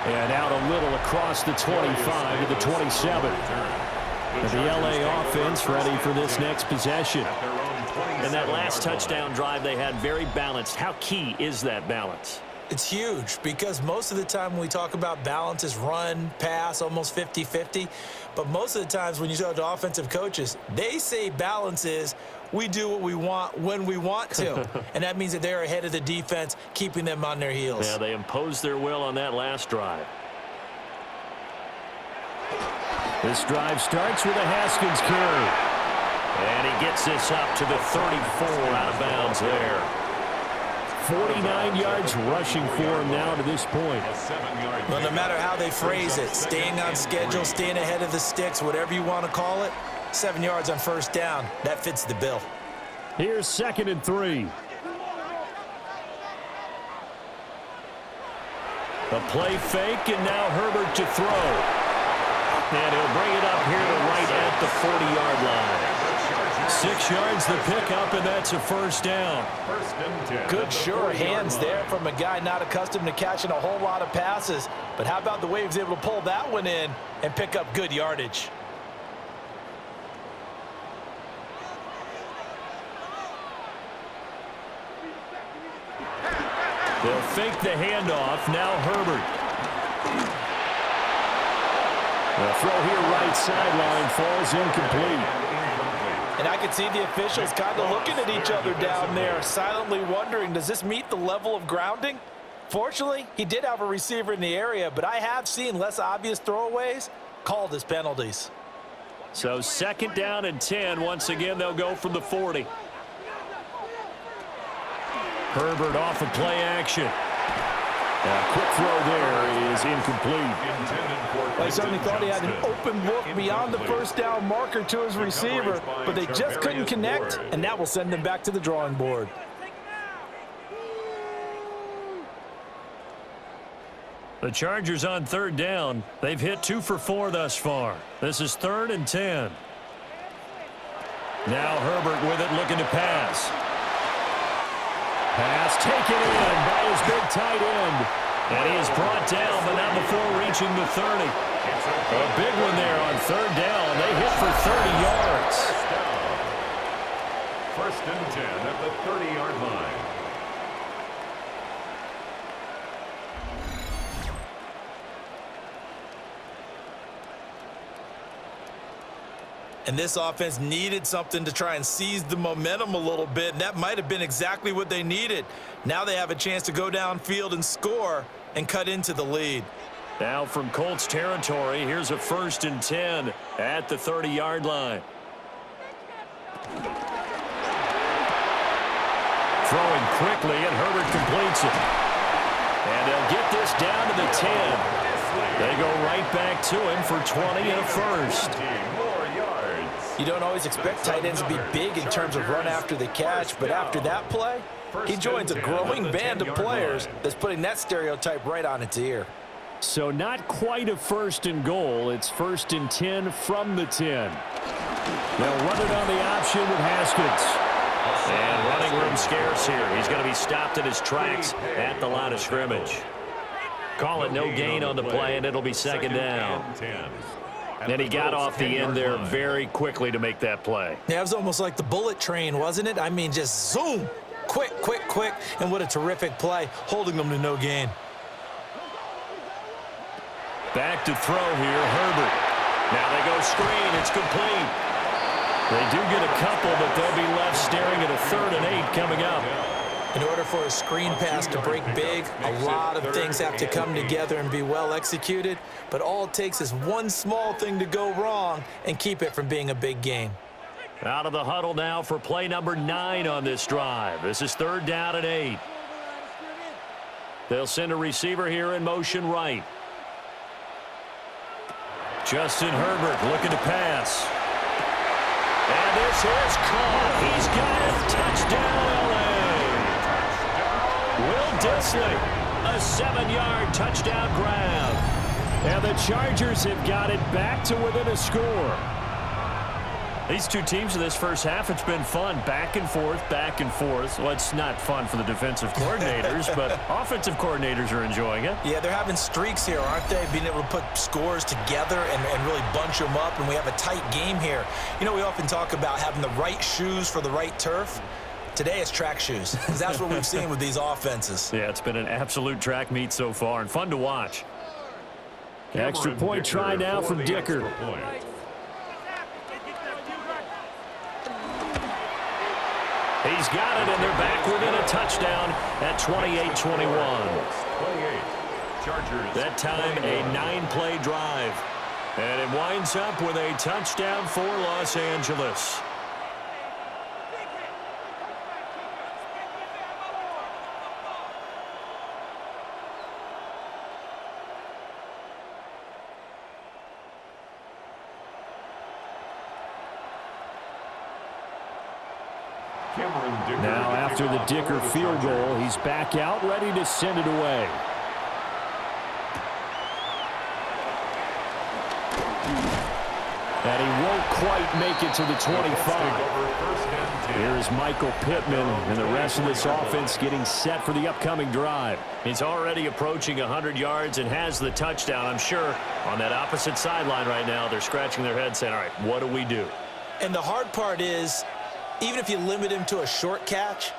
And out a little across the 25 to the 27. And the LA offense ready for this next possession. And that last touchdown drive they had very balanced. How key is that balance? It's huge because most of the time when we talk about balance is run, pass, almost 50-50. But most of the times when you talk to offensive coaches, they say balance is we do what we want when we want to. And that means that they're ahead of the defense, keeping them on their heels. Yeah, they imposed their will on that last drive. This drive starts with a Haskins carry. And he gets this up to the 34 out of bounds there. 49 yards rushing for him now to this point. Well, no matter how they phrase it, staying on schedule, staying ahead of the sticks, whatever you want to call it, 7 yards on first down, that fits the bill. Here's 2nd and 3. A play fake, and now Herbert to throw. And he'll bring it up here to right at the 40-yard line. 6 yards the pickup, and that's a first down. Good sure hands there from a guy not accustomed to catching a whole lot of passes. But how about the way he was able to pull that one in and pick up good yardage? They'll fake the handoff. Now Herbert. The throw here right sideline falls incomplete. And I can see the officials kind of looking at each other down there, silently wondering, does this meet the level of grounding? Fortunately, he did have a receiver in the area, but I have seen less obvious throwaways called as penalties. So 2nd down and 10. Once again, they'll go from the 40. Herbert off of play action. A quick throw there is incomplete. I certainly thought he had an open look beyond the first down marker to his receiver, but they just couldn't connect, and that will send them back to the drawing board. The Chargers on 3rd down. They've hit 2 for 4 thus far. This is 3rd and 10. Now Herbert with it, looking to pass. Pass taken in by his big tight end. And he is brought down, but not before reaching the 30. A big one there on 3rd down. They hit for 30 yards. 1st and 10 at the 30-yard line. And this offense needed something to try and seize the momentum a little bit, and that might have been exactly what they needed. Now they have a chance to go downfield and score and cut into the lead. Now from Colts territory, here's a 1st and 10 at the 30-yard line. Throwing quickly, and Herbert completes it. And they'll get this down to the 10. They go right back to him for 20 and a first. You don't always expect tight ends to be big in terms of run after the catch, but after that play, he joins a growing band of players that's putting that stereotype right on its ear. So not quite a 1st and goal. It's 1st and 10 from the 10. They'll run it on the option with Haskins. And running room scarce here. He's going to be stopped in his tracks at the line of scrimmage. Call it no gain on the play, and it'll be 2nd down. And he got off the end there very quickly to make that play. Yeah, it was almost like the bullet train, wasn't it? I mean, just zoom. Quick, quick, quick. And what a terrific play, holding them to no gain. Back to throw here, Herbert. Now they go screen. It's complete. They do get a couple, but they'll be left staring at a 3rd and 8 coming up. In order for a screen pass to break big, a lot of things have to come together and be well executed, but all it takes is one small thing to go wrong and keep it from being a big gain. Out of the huddle now for play number 9 on this drive. This is 3rd down and 8. They'll send a receiver here in motion right. Justin Herbert looking to pass. And this is caught. He's got it. Touchdown, LA. Will Dissly, a 7-yard touchdown grab. And the Chargers have got it back to within a score. These two teams in this first half, it's been fun. Back and forth, back and forth. Well, it's not fun for the defensive coordinators, but offensive coordinators are enjoying it. Yeah, they're having streaks here, aren't they? Being able to put scores together and really bunch them up, and we have a tight game here. You know, we often talk about having the right shoes for the right turf. Today it's track shoes, because that's what we've seen with these offenses. Yeah, it's been an absolute track meet so far and fun to watch. Extra point try now from Dicker. He's got it, and they're back within a touchdown at 28-21. That time, a 9-play drive. And it winds up with a touchdown for Los Angeles. Now after the Dicker field goal, he's back out, ready to send it away. And he won't quite make it to the 25. Here's Michael Pittman and the rest of this offense getting set for the upcoming drive. He's already approaching 100 yards and has the touchdown. I'm sure on that opposite sideline right now, they're scratching their heads saying, all right, what do we do? And the hard part is, even if you limit him to a short catch,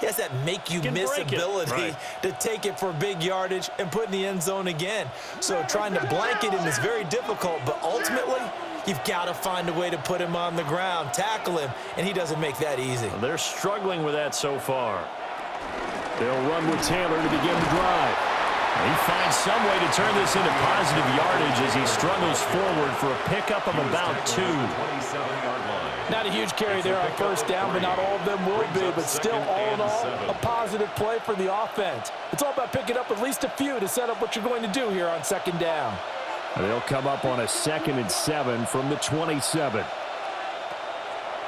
he has that make-you-miss ability to take it for big yardage and put in the end zone again. So trying to blanket him is very difficult, but ultimately, you've got to find a way to put him on the ground, tackle him, and he doesn't make that easy. They're struggling with that so far. They'll run with Taylor to begin the drive. He finds some way to turn this into positive yardage as he struggles forward for a pickup of about 2. Not a huge carry there on first down, but not all of them will be. But still, all in all, a positive play for the offense. It's all about picking up at least a few to set up what you're going to do here on second down. They'll come up on a 2nd and 7 from the 27.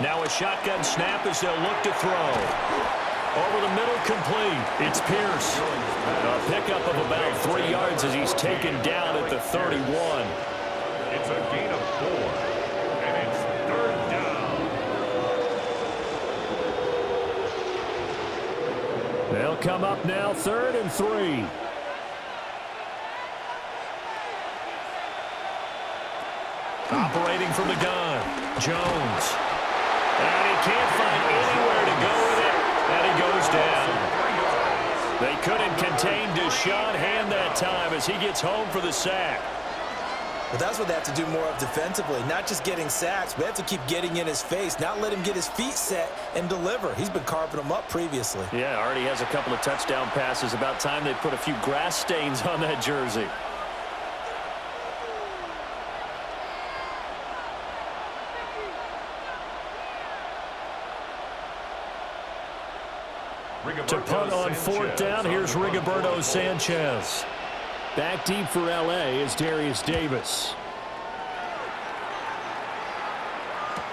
Now a shotgun snap as they'll look to throw. Over the middle, complete. It's Pierce. A pickup of about 3 yards as he's taken down at the 31. It's a gain of 4, and it's 3rd down. They'll come up now 3rd and 3. Operating from the gun, Jones. And he can't find anywhere to go with it, and he goes down. They couldn't contain Deshaun Hand that time as he gets home for the sack. Well, that's what they have to do more of defensively, not just getting sacks, but they have to keep getting in his face, not let him get his feet set and deliver. He's been carving them up previously. Yeah, already has a couple of touchdown passes. About time they put a few grass stains on that jersey. To punt on 4th down, here's Rigoberto Sanchez. Back deep for L.A. is Darius Davis.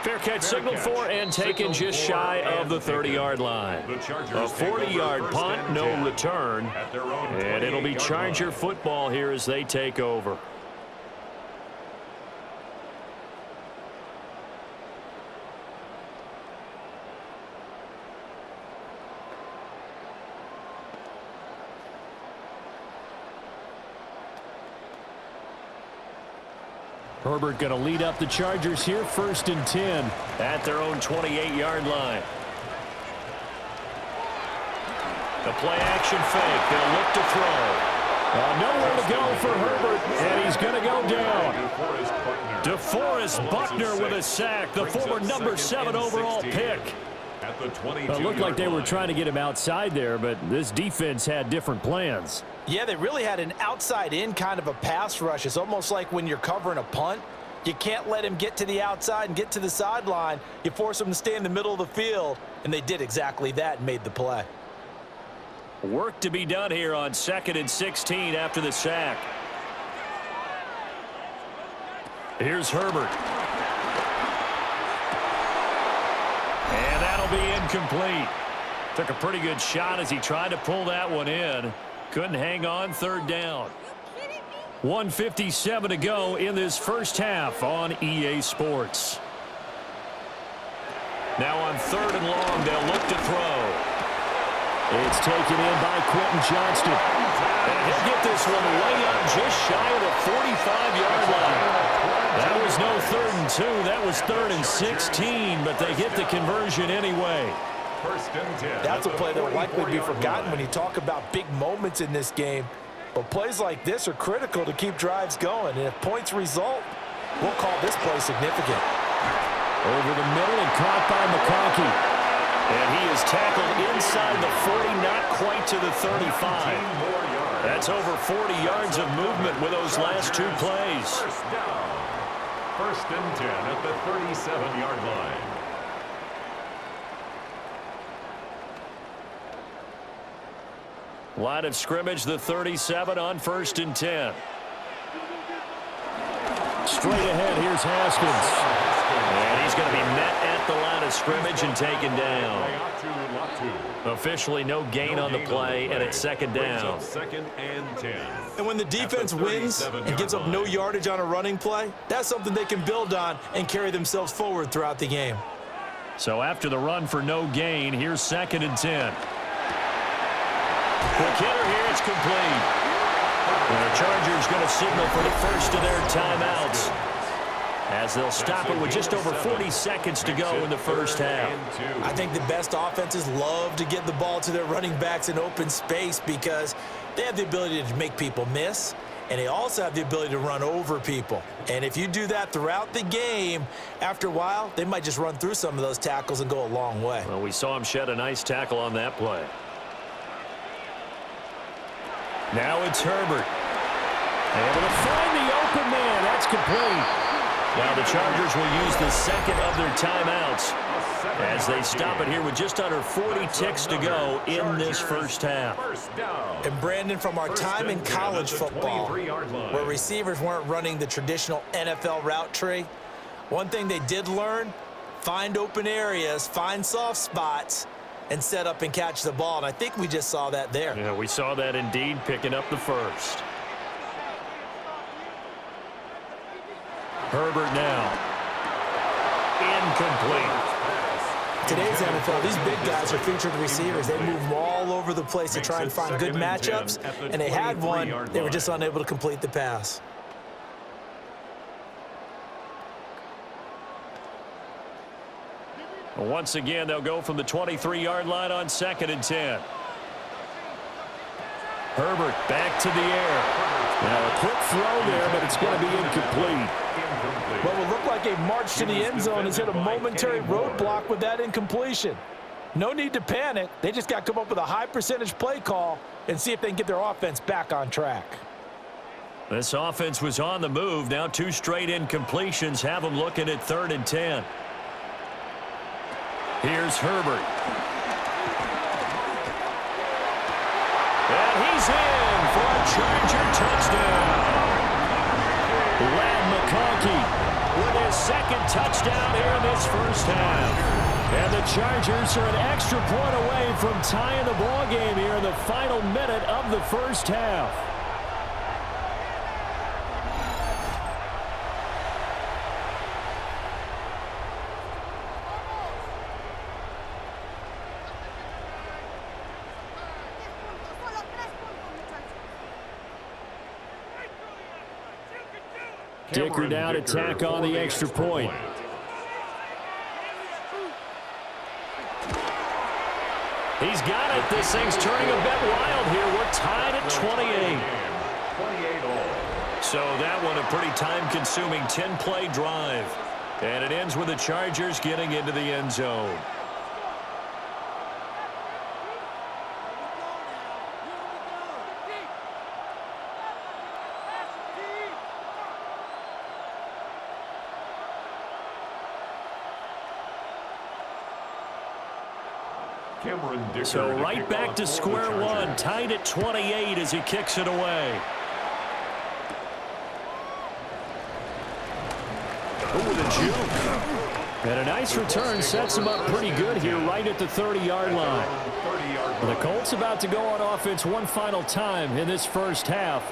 Fair catch signaled for and taken just shy of the 30-yard line. A 40-yard punt, no return. And it'll be Charger football here as they take over. Herbert going to lead up the Chargers here, 1st and 10. At their own 28-yard line. The play-action fake. They'll look to throw. Nowhere to go for Herbert, and he's going to go down. DeForest Buckner with a sack, the former number 7 overall pick. It looked like they were trying to get him outside there, but this defense had different plans. Yeah, they really had an outside-in kind of a pass rush. It's almost like when you're covering a punt, you can't let him get to the outside and get to the sideline. You force him to stay in the middle of the field, and they did exactly that and made the play. Work to be done here on 2nd and 16 after the sack. Here's Herbert. And that'll be incomplete. Took a pretty good shot as he tried to pull that one in. Couldn't hang on, 3rd down. 1:57 to go in this first half on EA Sports. Now on 3rd and long, they'll look to throw. It's taken in by Quentin Johnston. And he'll get this one way up just shy of the 45-yard line. That was no 3rd and 2. That was 3rd and 16, but they get the conversion anyway. First and 10. That's a play that will likely be forgotten when you talk about big moments in this game. But plays like this are critical to keep drives going. And if points result, we'll call this play significant. Over the middle and caught by McConkey. And he is tackled inside the 40, not quite to the 35. That's over 40 yards of movement with those last two plays. First down. First and 10 at the 37-yard line. Line of scrimmage, the 37 on first and 10. Straight ahead, here's Haskins. And he's going to be met at the line of scrimmage and taken down. Officially no gain on the play, and it's second down. Second and 10. And when the defense wins and gives up no yardage on a running play, that's something they can build on and carry themselves forward throughout the game. So after the run for no gain, here's second and 10. Quick hitter here, it's complete. And the Chargers going to signal for the first of their timeouts, as they'll stop it with just over 40 seconds to go in the first half. I think the best offenses love to get the ball to their running backs in open space because they have the ability to make people miss, and they also have the ability to run over people. And if you do that throughout the game, after a while, they might just run through some of those tackles and go a long way. Well, we saw him shed a nice tackle on that play. Now it's Herbert. Able to find the open man. That's complete. Now the Chargers will use the second of their timeouts as they stop it here with just under 40 ticks to go in this first half. And Brandon, from our time in college football, where receivers weren't running the traditional NFL route tree, one thing they did learn, find open areas, find soft spots, and set up and catch the ball. And I think we just saw that there. Yeah, we saw that indeed, picking up the first. Herbert now. Incomplete. Today's NFL, these big guys are featured receivers. They move all over the place to try and find good matchups, and they had one. They were just unable to complete the pass. Once again, they'll go from the 23-yard line on second and 10. Herbert back to the air. Now a quick throw there, but it's going to be incomplete. What will look like a march to the end zone has hit a momentary roadblock with that incompletion. No need to panic. They just got to come up with a high percentage play call and see if they can get their offense back on track. This offense was on the move. Now two straight incompletions have them looking at third and 10. Here's Herbert. And he's in for a Charger touchdown. McConkey with his second touchdown here in this first half. And the Chargers are an extra point away from tying the ball game here in the final minute of the first half. Dicker down to tack on the extra point. He's got it. This thing's turning a bit wild here. We're tied at 28. So that one a pretty time-consuming 10-play drive. And it ends with the Chargers getting into the end zone. So right back to square one, tied at 28 as he kicks it away. Ooh, the juke. And a nice return sets him up pretty good here right at the 30-yard line. The Colts about to go on offense one final time in this first half.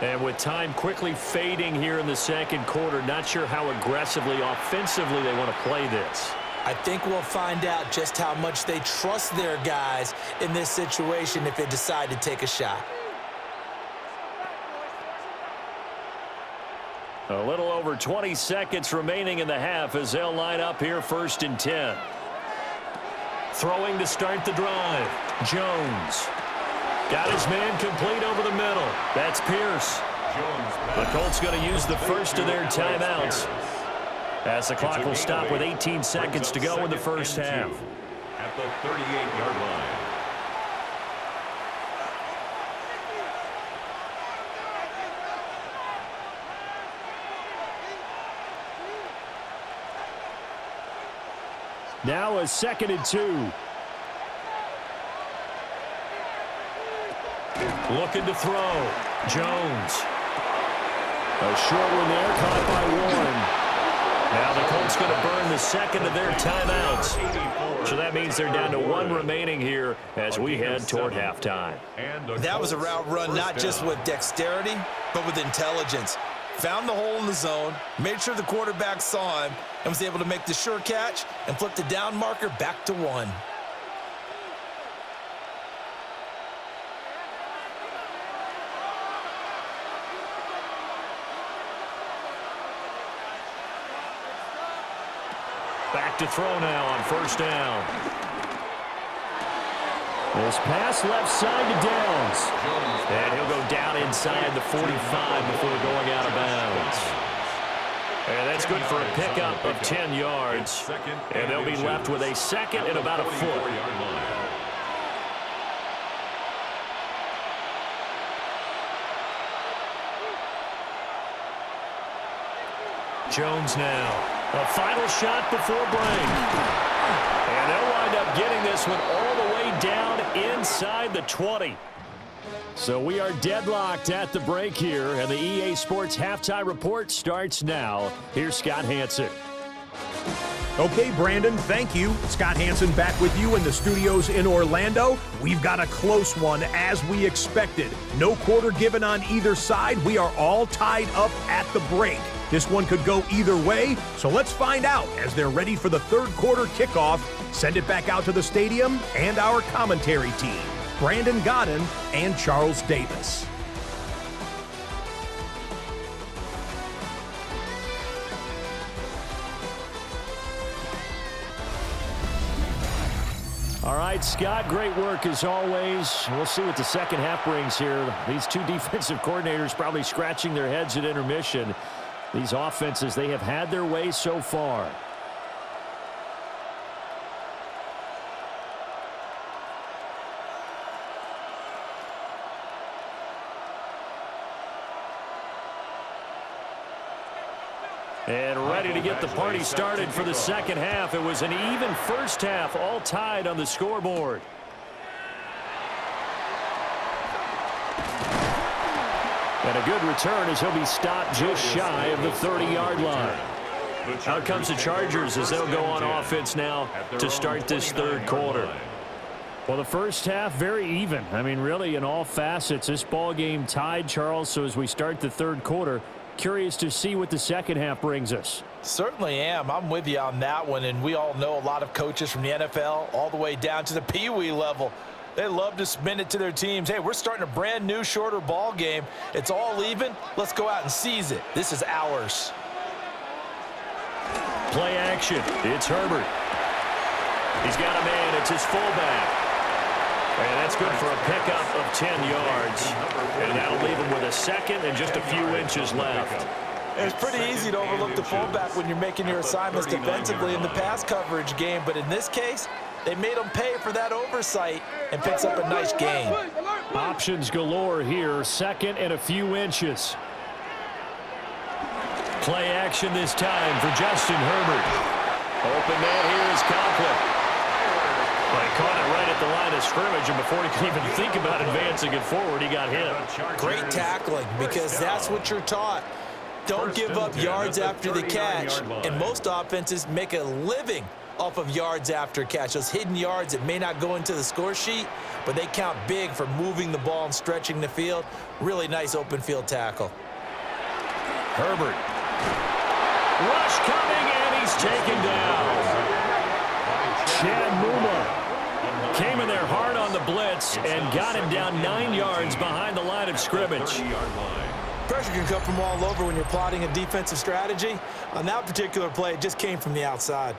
And with time quickly fading here in the second quarter, not sure how aggressively, offensively they want to play this. I think we'll find out just how much they trust their guys in this situation if they decide to take a shot. A little over 20 seconds remaining in the half as they'll line up here first and 10. Throwing to start the drive. Jones. Got his man complete over the middle. That's Pierce. The Colts going to use the first of their timeouts, as the clock will stop with 18 seconds to go in the first half. At the 38-yard line. Now a 2nd and 2. Looking to throw. Jones. A short one there, caught by Warren. Now the Colts going to burn the second of their timeouts. So that means they're down to 1 remaining here as we head toward halftime. That was a route run not just with dexterity, but with intelligence. Found the hole in the zone, made sure the quarterback saw him, and was able to make the sure catch and flip the down marker back to 1. Back to throw now on first down. This pass left side to Downs. And he'll go down inside the 45 before going out of bounds. And that's good for a pickup of 10 yards. And they'll be left with a second and about a foot. Jones now. A final shot before break. And they'll wind up getting this one all the way down inside the 20. So we are deadlocked at the break here, and the EA Sports Halftime Report starts now. Here's Scott Hanson. Okay, Brandon, thank you. Scott Hanson back with you in the studios in Orlando. We've got a close one, as we expected. No quarter given on either side. We are all tied up at the break. This one could go either way, so let's find out as they're ready for the third quarter kickoff. Send it back out to the stadium and our commentary team, Brandon Godden and Charles Davis. All right, Scott, great work as always. We'll see what the second half brings here. These two defensive coordinators probably scratching their heads at intermission. These offenses, they have had their way so far. And ready to get the party started for the second half. It was an even first half, all tied on the scoreboard. And a good return as he'll be stopped just shy of the 30-yard line. Out comes the Chargers as they'll go on offense now to start this third quarter. Well, the first half, very even. I mean, really, in all facets, this ball game tied, Charles. So as we start the third quarter, curious to see what the second half brings us. Certainly am. I'm with you on that one, and we all know a lot of coaches from the NFL all the way down to the Pee-wee level. They love to spin it to their teams. Hey, we're starting a brand new, shorter ball game. It's all even. Let's go out and seize it. This is ours. Play action. It's Herbert. He's got a man. It's his fullback. And that's good for a pickup of 10 yards. And that'll leave him with a second and just a few inches left. It's pretty easy to overlook the fullback when you're making your assignments defensively in the pass coverage game. But in this case, they made him pay for that oversight and picks up a nice gain. Options galore here. Second and a few inches. Play action this time for Justin Herbert. Open man here is Conklin. But he caught it right at the line of scrimmage, and before he could even think about advancing it forward, he got hit. Great tackling, because that's what you're taught. Don't give up yards after the catch, and most offenses make a living off of yards after catch. Those hidden yards that may not go into the score sheet, but they count big for moving the ball and stretching the field. Really nice open field tackle. Herbert. Rush coming, and he's taken down. Chad Muma came in there hard on the blitz and got him down 9 yards behind the line of scrimmage. Pressure can come from all over when you're plotting a defensive strategy. On that particular play, it just came from the outside.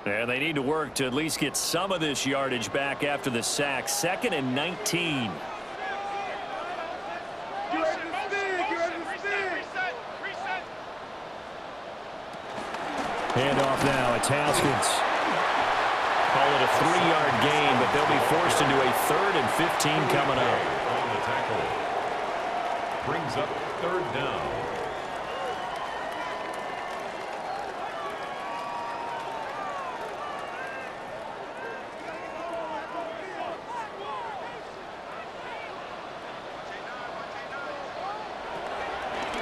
And they need to work to at least get some of this yardage back after the sack. 2nd and 19. Handoff now. It's Haskins. Call it a 3-yard gain, but they'll be forced into a 3rd and 15 coming up. On the tackle. Brings up 3rd down.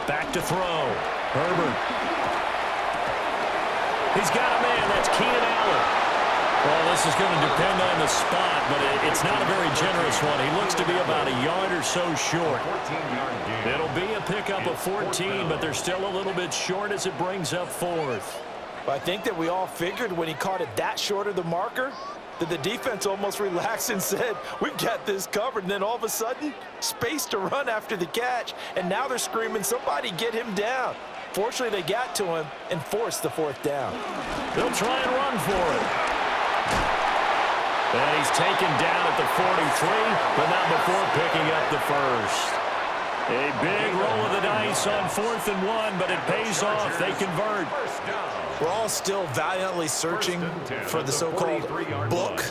Back to throw. Herbert. He's got a man. That's Keenan Allen. Well, this is going to depend on the spot, but it's not a very generous one. He looks to be about a yard or so short. 14-yard gain. It'll be a pickup of 14, but they're still a little bit short as it brings up 4th. I think that we all figured when he caught it that short of the marker that the defense almost relaxed and said, we've got this covered. And then all of a sudden, space to run after the catch. And now they're screaming, somebody get him down. Fortunately, they got to him and forced the 4th down. They'll try and run for it. And he's taken down at the 43, but not before picking up the 1st. A big roll of the dice on 4th and 1, but it pays off. They convert. We're all still valiantly searching for the so-called book,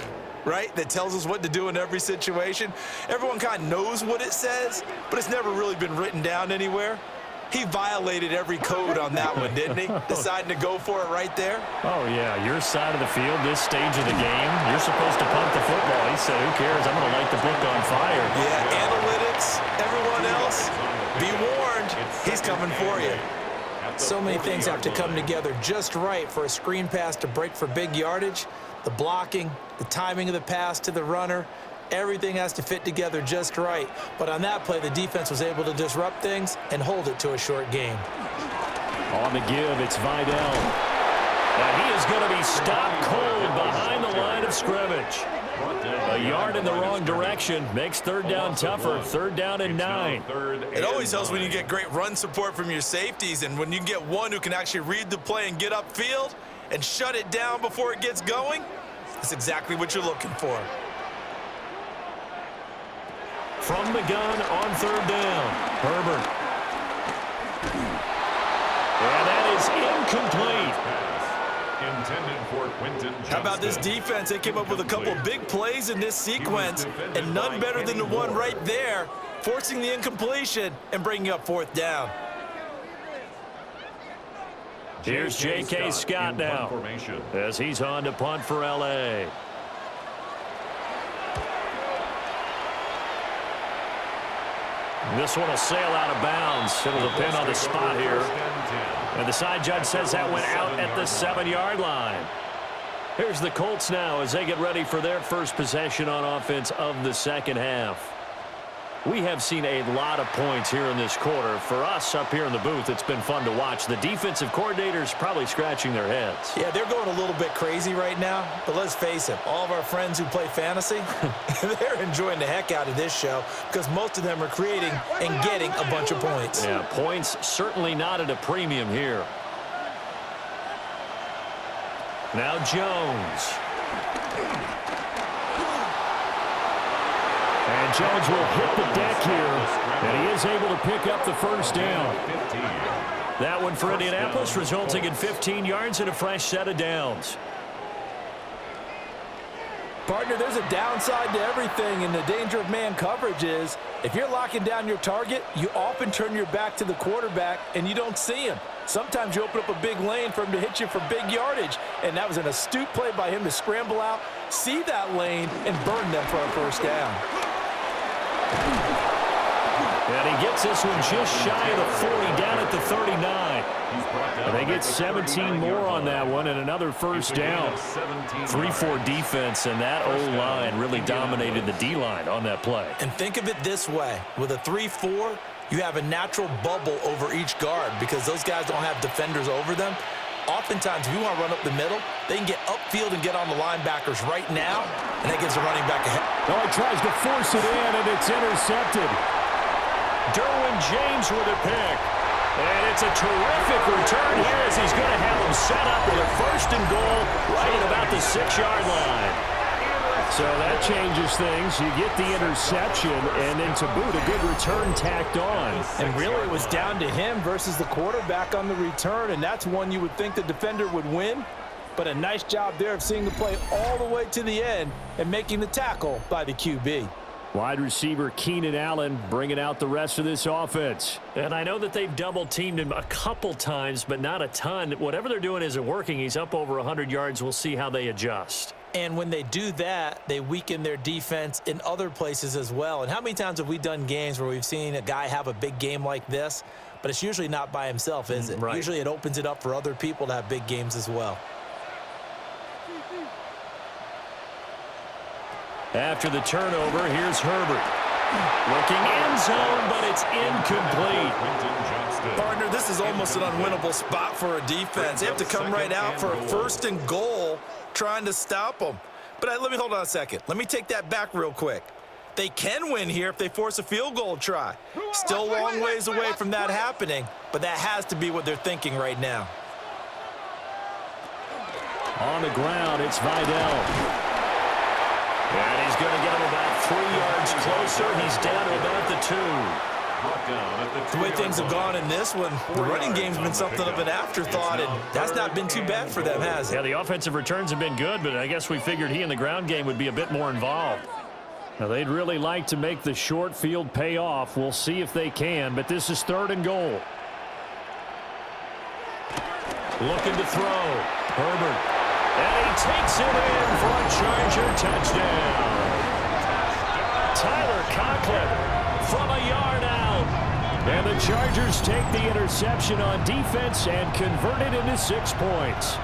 right, that tells us what to do in every situation. Everyone kind of knows what it says, but it's never really been written down anywhere. He violated every code on that one, didn't he? Deciding to go for it right there. Oh, yeah, your side of the field, this stage of the game, you're supposed to punt the football. He said, who cares? I'm going to light the book on fire. Yeah, analytics, everyone else, be warned, he's coming for you. So many things have to come together just right for a screen pass to break for big yardage. The blocking, the timing of the pass to the runner, everything has to fit together just right. But on that play, the defense was able to disrupt things and hold it to a short game. On the give, it's Vidal. And he is going to be stopped cold behind the line of scrimmage. A yard in the wrong direction makes 3rd down tougher. 3rd down and 9. It always helps when you get great run support from your safeties, and when you get one who can actually read the play and get upfield and shut it down before it gets going, that's exactly what you're looking for. From the gun on 3rd down, Herbert. And that is incomplete. Intended for Quentin Johnston. How about this defense? They came up with a couple big plays in this sequence, and none better than the one right there, forcing the incompletion and bringing up 4th down. Here's J.K. Scott now as he's on to punt for L.A. This one will sail out of bounds. It'll depend on the spot here. And the side judge says that went out at the 7-yard line. Here's the Colts now as they get ready for their first possession on offense of the 2nd half. We have seen a lot of points here in this quarter. For us up here in the booth, it's been fun to watch. The defensive coordinators probably scratching their heads. Yeah, they're going a little bit crazy right now, but let's face it, all of our friends who play fantasy, they're enjoying the heck out of this show because most of them are creating and getting a bunch of points. Yeah, points certainly not at a premium here. Now Jones. And Jones will hit the deck here, and he is able to pick up the 1st down. That one for Indianapolis, resulting in 15 yards and a fresh set of downs. Partner, there's a downside to everything, and the danger of man coverage is if you're locking down your target, you often turn your back to the quarterback and you don't see him. Sometimes you open up a big lane for him to hit you for big yardage, and that was an astute play by him to scramble out, see that lane, and burn them for a 1st down. And he gets this one just shy of the 40, down at the 39. And they get 17 more on that one and another 1st down. 3-4 defense, and that O-line really dominated the D-line on that play. And think of it this way. With a 3-4, you have a natural bubble over each guard because those guys don't have defenders over them. Oftentimes, if you want to run up the middle, they can get upfield and get on the linebackers right now, and that gives the running back a hit. Oh, he tries to force it in, and it's intercepted. Derwin James with a pick. And it's a terrific return here as he's going to have him set up with a first and goal right at about the 6-yard line. So that changes things. You get the interception, and then to boot, a good return tacked on. And really, it was down to him versus the quarterback on the return, and that's one you would think the defender would win. But a nice job there of seeing the play all the way to the end and making the tackle by the QB. Wide receiver Keenan Allen bringing out the rest of this offense. And I know that they've double-teamed him a couple times, but not a ton. Whatever they're doing isn't working. He's up over 100 yards. We'll see how they adjust. And when they do that, they weaken their defense in other places as well. And how many times have we done games where we've seen a guy have a big game like this, but it's usually not by himself, is it? Right. Usually it opens it up for other people to have big games as well. After the turnover, here's Herbert. Looking end zone, but it's incomplete. Partner, this is almost an unwinnable spot for a defense. They have to come right out for a first and goal trying to stop them. But let me hold on a second. Let me take that back real quick. They can win here if they force a field goal try. Still a long ways away from that happening, but that has to be what they're thinking right now. On the ground, it's Vidal. And he's going to get him about 3 yards closer. He's down to about the 2. The way things have gone in this one, the running game's been something of an afterthought, and that's not been too bad for them, has it? Yeah, the offensive returns have been good, but I guess we figured he in the ground game would be a bit more involved. Now, they'd really like to make the short field pay off. We'll see if they can, but this is 3rd and goal. Looking to throw. Herbert. And he takes it in for a Charger touchdown. Tyler Conklin from a yard out. And the Chargers take the interception on defense and convert it into 6 points.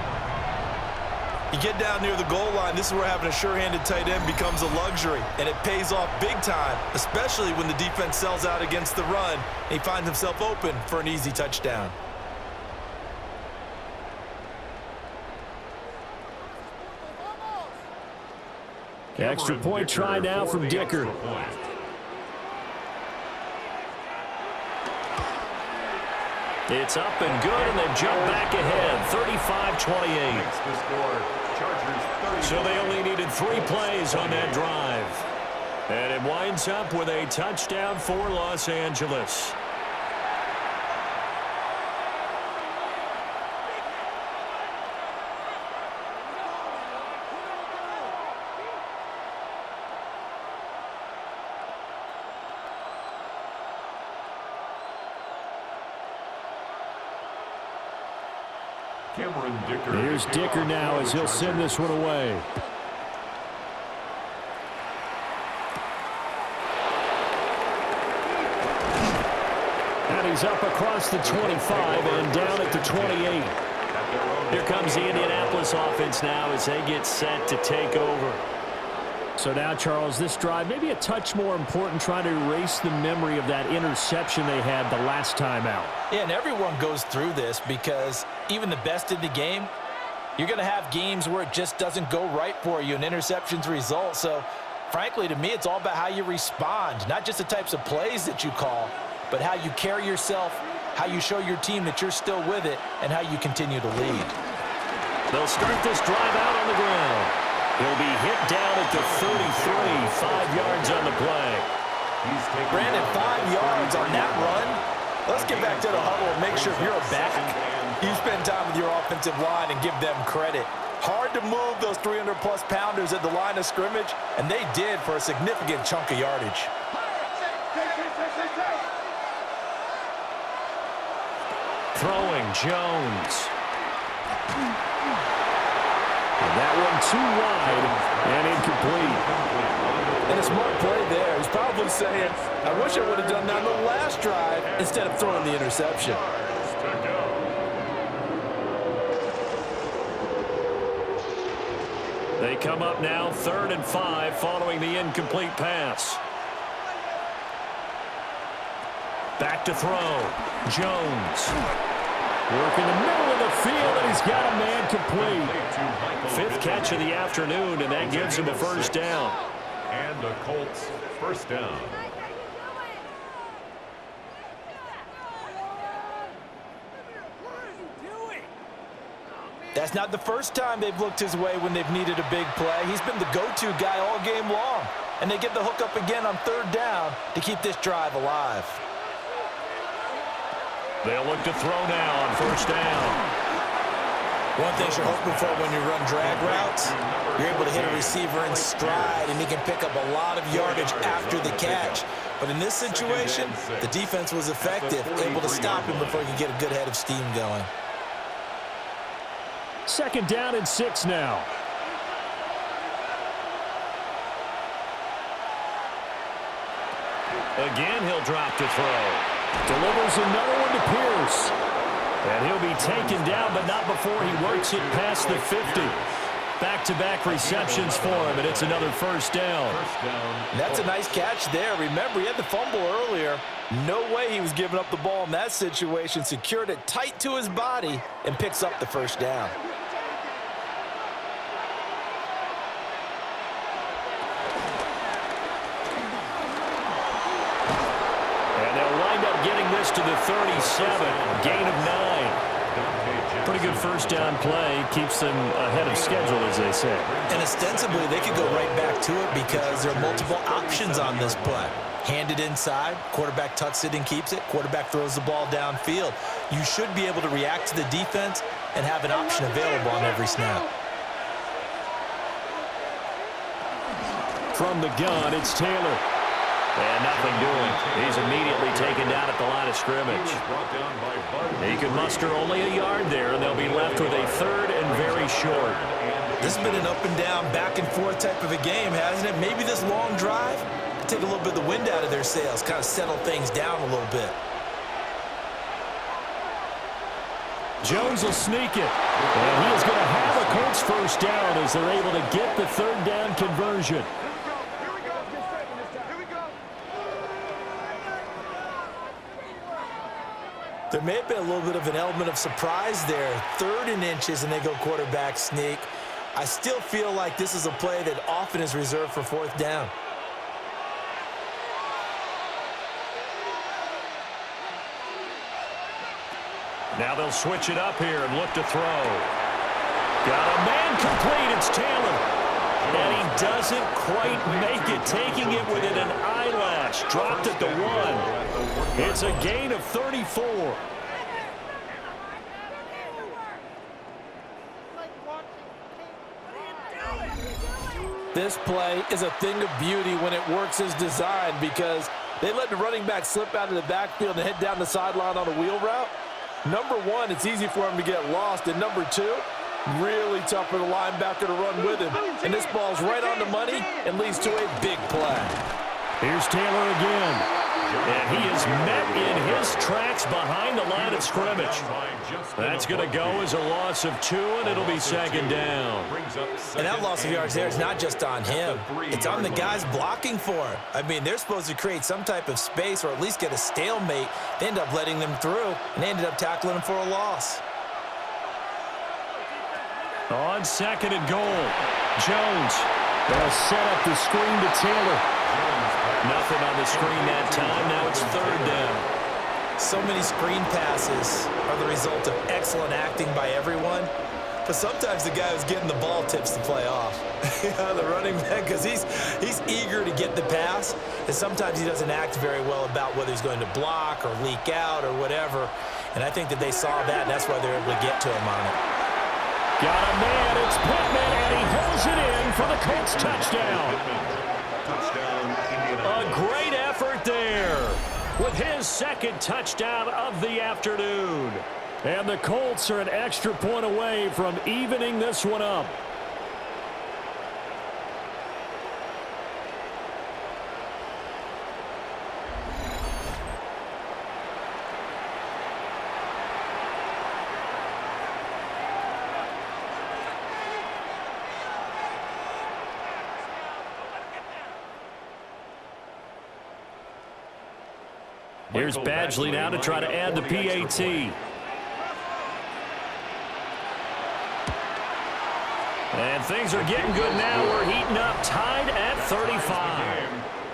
You get down near the goal line, this is where having a sure-handed tight end becomes a luxury, and it pays off big time, especially when the defense sells out against the run, and he finds himself open for an easy touchdown. Extra point try now from Dicker. It's up and good, and they've jumped back ahead, 35-28. So they only needed 3 plays on that drive. And it winds up with a touchdown for Los Angeles. Here's Dicker now as he'll send this one away. And he's up across the 25 and down at the 28. Here comes the Indianapolis offense now as they get set to take over. So now, Charles, this drive maybe a touch more important, trying to erase the memory of that interception they had the last time out. Yeah, and everyone goes through this because even the best in the game, you're going to have games where it just doesn't go right for you and interceptions result. So, frankly, to me, it's all about how you respond, not just the types of plays that you call, but how you carry yourself, how you show your team that you're still with it, and how you continue to lead. They'll start this drive out on the ground. He'll be hit down at the 33, 5 yards on the play. Brandon, 5 yards on that run. Let's get back to the huddle and make sure you're back. You spend time with your offensive line and give them credit. Hard to move those 300-plus pounders at the line of scrimmage, and they did for a significant chunk of yardage. Throwing Jones. And that one too wide and incomplete. And a smart play there. He's probably saying, I wish I would have done that on the last drive instead of throwing the interception. They come up now 3rd and 5 following the incomplete pass. Back to throw. Jones. Working the middle of the field, and he's got a man complete. 5th catch of the afternoon, and that gives him a first down. And the Colts first down. That's not the first time they've looked his way when they've needed a big play. He's been the go-to guy all game long. And they get the hook up again on third down to keep this drive alive. They'll look to throw now on first down. One thing you're hoping for when you run drag routes, you're able to hit a receiver in stride, and he can pick up a lot of yardage after the catch. But in this situation, the defense was effective, able to stop him before he could get a good head of steam going. 2nd down and 6 now. Again, he'll drop to throw. Delivers another one to Pierce. And he'll be taken down, but not before he works it past the 50. Back-to-back receptions for him, and it's another first down. That's a nice catch there. Remember, he had the fumble earlier. No way he was giving up the ball in that situation. Secured it tight to his body and picks up the first down. And they'll wind up getting this to the 37. Gain of 9. Pretty good first down play. Keeps them ahead of schedule, as they say. And ostensibly, they could go right back to it because there are multiple options on this play. Handed inside, quarterback tucks it and keeps it, quarterback throws the ball downfield. You should be able to react to the defense and have an option available on every snap. From the gun, it's Taylor. And nothing doing. He's immediately taken down at the line of scrimmage. He can muster only a yard there, and they'll be left with a 3rd and very short. This has been an up and down, back and forth type of a game, hasn't it? Maybe this long drive could take a little bit of the wind out of their sails, kind of settle things down a little bit. Jones will sneak it. And he is going to have a Colts first down as they're able to get the 3rd down conversion. There may have been a little bit of an element of surprise there. 3rd and inches, and they go quarterback sneak. I still feel like this is a play that often is reserved for 4th down. Now they'll switch it up here and look to throw. Got a man complete. It's Taylor. And he doesn't quite make it, taking it within an eyelash. Dropped at the 1. It's a gain of 34. This play is a thing of beauty when it works as designed because they let the running back slip out of the backfield and head down the sideline on a wheel route. Number 1, it's easy for him to get lost. And number 2, really tough for the linebacker to run with him. And this ball's right on the money and leads to a big play. Here's Taylor again. And he is met in his tracks behind the line of scrimmage. That's going to go as a loss of 2, and it'll be 2nd down. And that loss of yards there is not just on him. It's on the guys blocking for him. I mean, they're supposed to create some type of space or at least get a stalemate. They end up letting them through, and they ended up tackling him for a loss. On 2nd and goal, Jones. They'll set up the screen to Taylor. Nothing on the screen that time. Now it's 3rd down. So many screen passes are the result of excellent acting by everyone. But sometimes the guy who's getting the ball tips the play off. The running back, because he's eager to get the pass. And sometimes he doesn't act very well about whether he's going to block or leak out or whatever. And I think that they saw that, and that's why they're able to get to him on it. Got a man, it's Pittman, and he holds it in for the Colts touchdown. A great effort there with his 2nd touchdown of the afternoon. And the Colts are an extra point away from evening this one up. Here's Badgley now to try to add the PAT. And things are getting good now. We're heating up, tied at 35.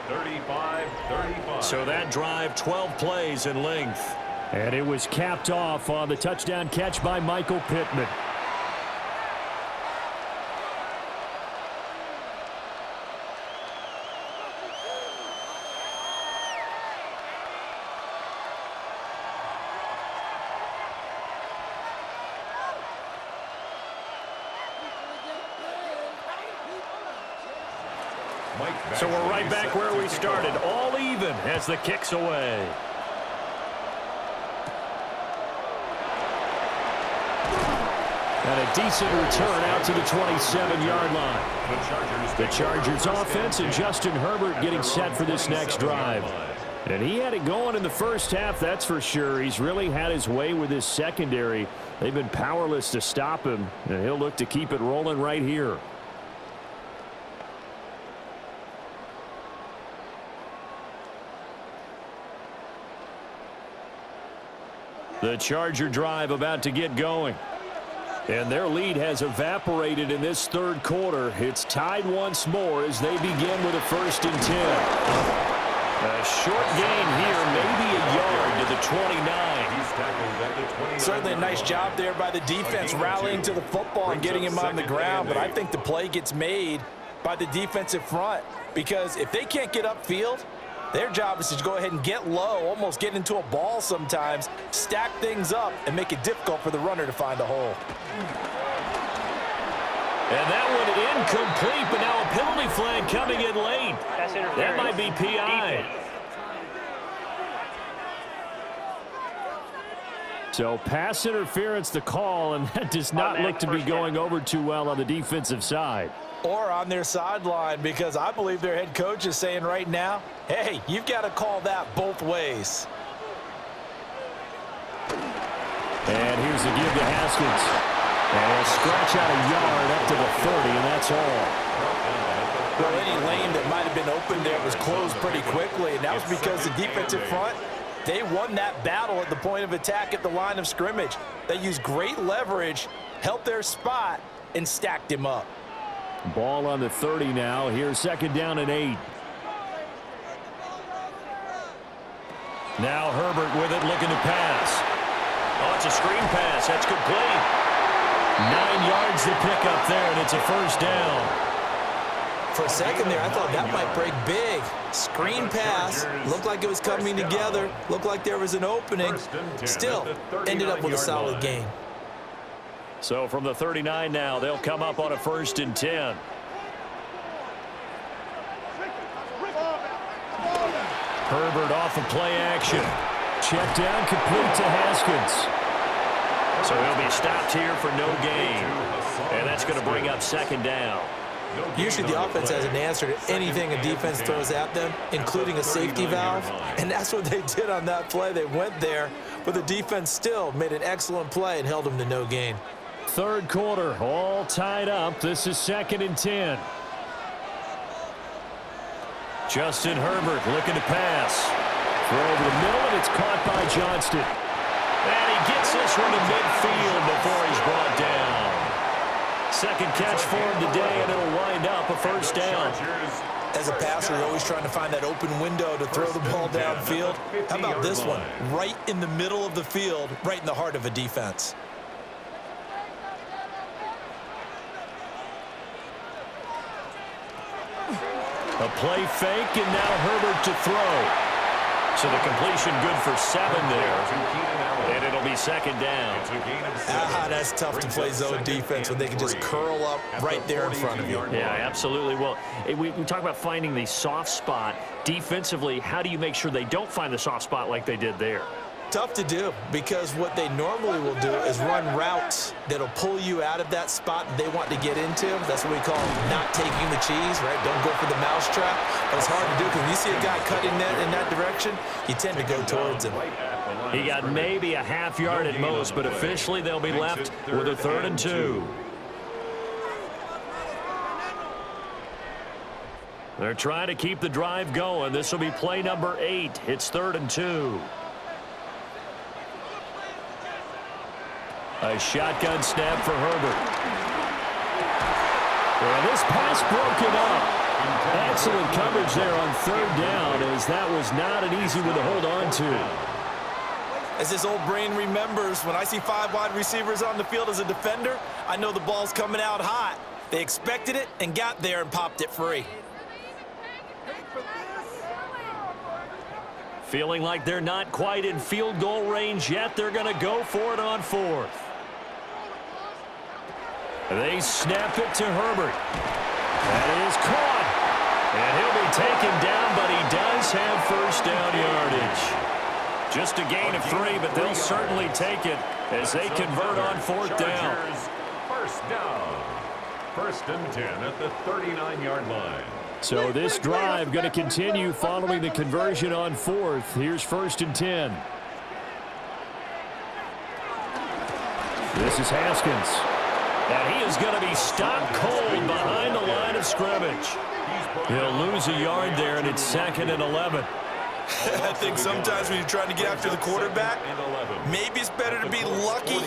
35-35. So that drive, 12 plays in length. And it was capped off on the touchdown catch by Michael Pittman. So we're right back where we started, all even as the kick's away. And a decent return out to the 27-yard line. The Chargers offense and Justin Herbert getting set for this next drive. And he had it going in the first half, that's for sure. He's really had his way with his secondary. They've been powerless to stop him, and he'll look to keep it rolling right here. The Charger drive about to get going. And their lead has evaporated in this third quarter. It's tied once more as they begin with a 1st and 10. A short gain here, maybe a yard to the 29. Certainly a nice job there by the defense rallying to the football and getting him on the ground. But I think the play gets made by the defensive front, because if they can't get upfield, their job is to go ahead and get low, almost get into a ball sometimes, stack things up, and make it difficult for the runner to find a hole. And that one incomplete, but now a penalty flag coming in late. That might be PI. So pass interference the call, and that does not look to be going over too well on the defensive side. Or on their sideline, because I believe their head coach is saying right now, hey, you've got to call that both ways. And here's the give to Haskins. And he'll scratch out a yard up to the 30, and that's all. Well, any lane that might have been open there was closed pretty quickly, and that was because the defensive front, they won that battle at the point of attack at the line of scrimmage. They used great leverage, helped their spot, and stacked him up. Ball on the 30 now. Here's 2nd down and 8. Now Herbert with it, looking to pass. Oh, it's a screen pass. That's complete. 9 yards to pick up there, and it's a 1st down. For a second there, I thought that might break big. Screen pass, looked like it was coming together, looked like there was an opening. Still, ended up with a solid gain. So from the 39 now, they'll come up on a 1st and 10. Herbert off of play action. Check down, complete to Haskins. So he'll be stopped here for no gain. And that's going to bring up 2nd down. Usually the offense has an answer to anything a defense throws at them, including a safety valve. And that's what they did on that play. They went there, but the defense still made an excellent play and held them to no gain. 3rd quarter, all tied up. This is 2nd and 10. Justin Herbert looking to pass. Throw over the middle, and it's caught by Johnston. And he gets this one to midfield before he's brought down. 2nd catch for him today, and it'll wind up a 1st down. As a passer, you're always trying to find that open window to throw the ball downfield. How about this one? Right in the middle of the field, right in the heart of a defense. A play fake, and now Herbert to throw. So the completion good for 7 there. And it'll be 2nd down. That's tough to play zone defense when they can just curl up right there in front of you. Yeah, absolutely. Well, we talk about finding the soft spot. Defensively, how do you make sure they don't find the soft spot like they did there? Tough to do, because what they normally will do is run routes that'll pull you out of that spot they want to get into. That's what we call not taking the cheese, right? Don't go for the mousetrap. But it's hard to do, because when you see a guy cutting that in that direction, you tend to go towards him. He got maybe a half yard at most, but officially they'll be left with a 3rd and 2. They're trying to keep the drive going. This will be play number 8. It's 3rd and 2. A shotgun snap for Herbert. Well, this pass broken up. Excellent coverage there on 3rd down, as that was not an easy one to hold on to. As this old brain remembers, when I see 5 wide receivers on the field as a defender, I know the ball's coming out hot. They expected it and got there and popped it free. Feeling like they're not quite in field goal range yet. They're going to go for it on 4th. They snap it to Herbert. That is caught. And he'll be taken down, but he does have first down yardage. Just a gain of 3, but they'll certainly take it as they convert on 4th down. First down. 1st and 10 at the 39-yard line. So this drive going to continue following the conversion on 4th. Here's 1st and 10. This is Haskins. And he is going to be stopped cold behind the line of scrimmage. He'll lose a yard there, and it's 2nd and 11. I think sometimes when you're trying to get after the quarterback, maybe it's better to be lucky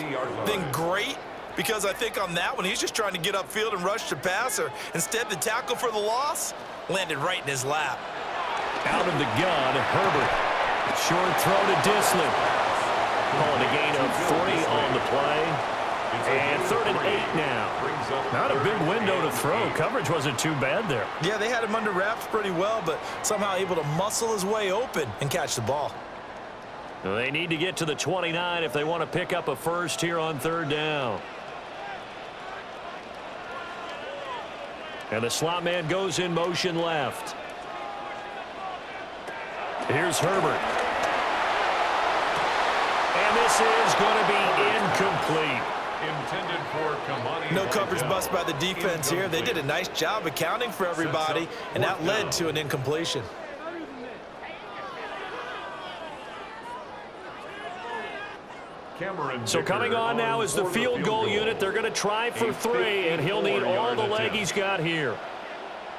than great, because I think on that one, he's just trying to get upfield and rush the passer. Instead, the tackle for the loss landed right in his lap. Out of the gun, Herbert. Short throw to Disley. Calling a gain of 3 on the play. And 3rd and 8 now. Not a big window to throw. Coverage wasn't too bad there. Yeah, they had him under wraps pretty well, but somehow able to muscle his way open and catch the ball. They need to get to the 29 if they want to pick up a first here on 3rd down. And the slot man goes in motion left. Here's Herbert. And this is going to be incomplete. Intended for Kamani. No coverage bust by the defense here. They did a nice job accounting for everybody, and that led to an incompletion. So coming on now is the field goal unit. They're going to try for 3, and he'll need all the leg he's got here.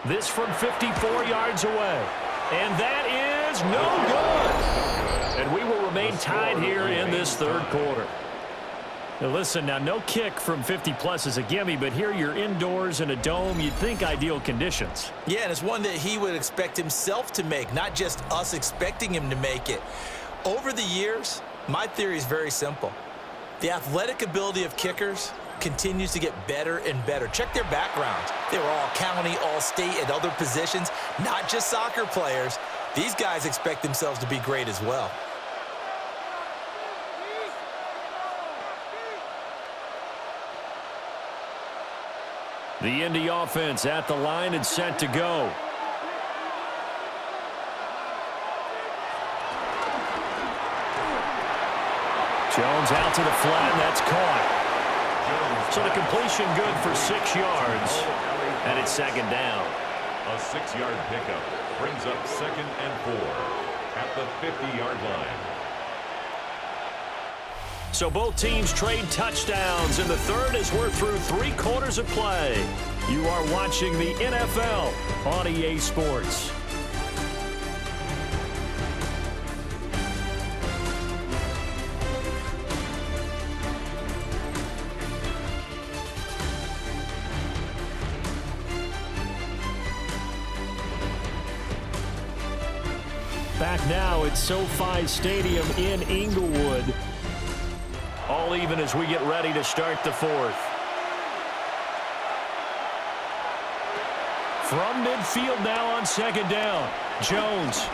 This from 54 yards away. And that is no good. And we will remain tied here in this 3rd quarter. Now listen, now no kick from 50-plus is a gimme, but here you're indoors in a dome. You'd think ideal conditions. Yeah, and it's one that he would expect himself to make, not just us expecting him to make it. Over the years, my theory is very simple. The athletic ability of kickers continues to get better and better. Check their backgrounds. They were all county, all state, at other positions, not just soccer players. These guys expect themselves to be great as well. The Indy offense at the line and set to go. Jones out to the flat, and that's caught. So the completion good for 6 yards, and it's 2nd down. A 6-yard pickup brings up 2nd and 4 at the 50-yard line. So both teams trade touchdowns in the 3rd as we're through 3 quarters of play. You are watching the NFL on EA Sports. Back now at SoFi Stadium in Inglewood. All even as we get ready to start the 4th. From midfield now on 2nd down. Jones.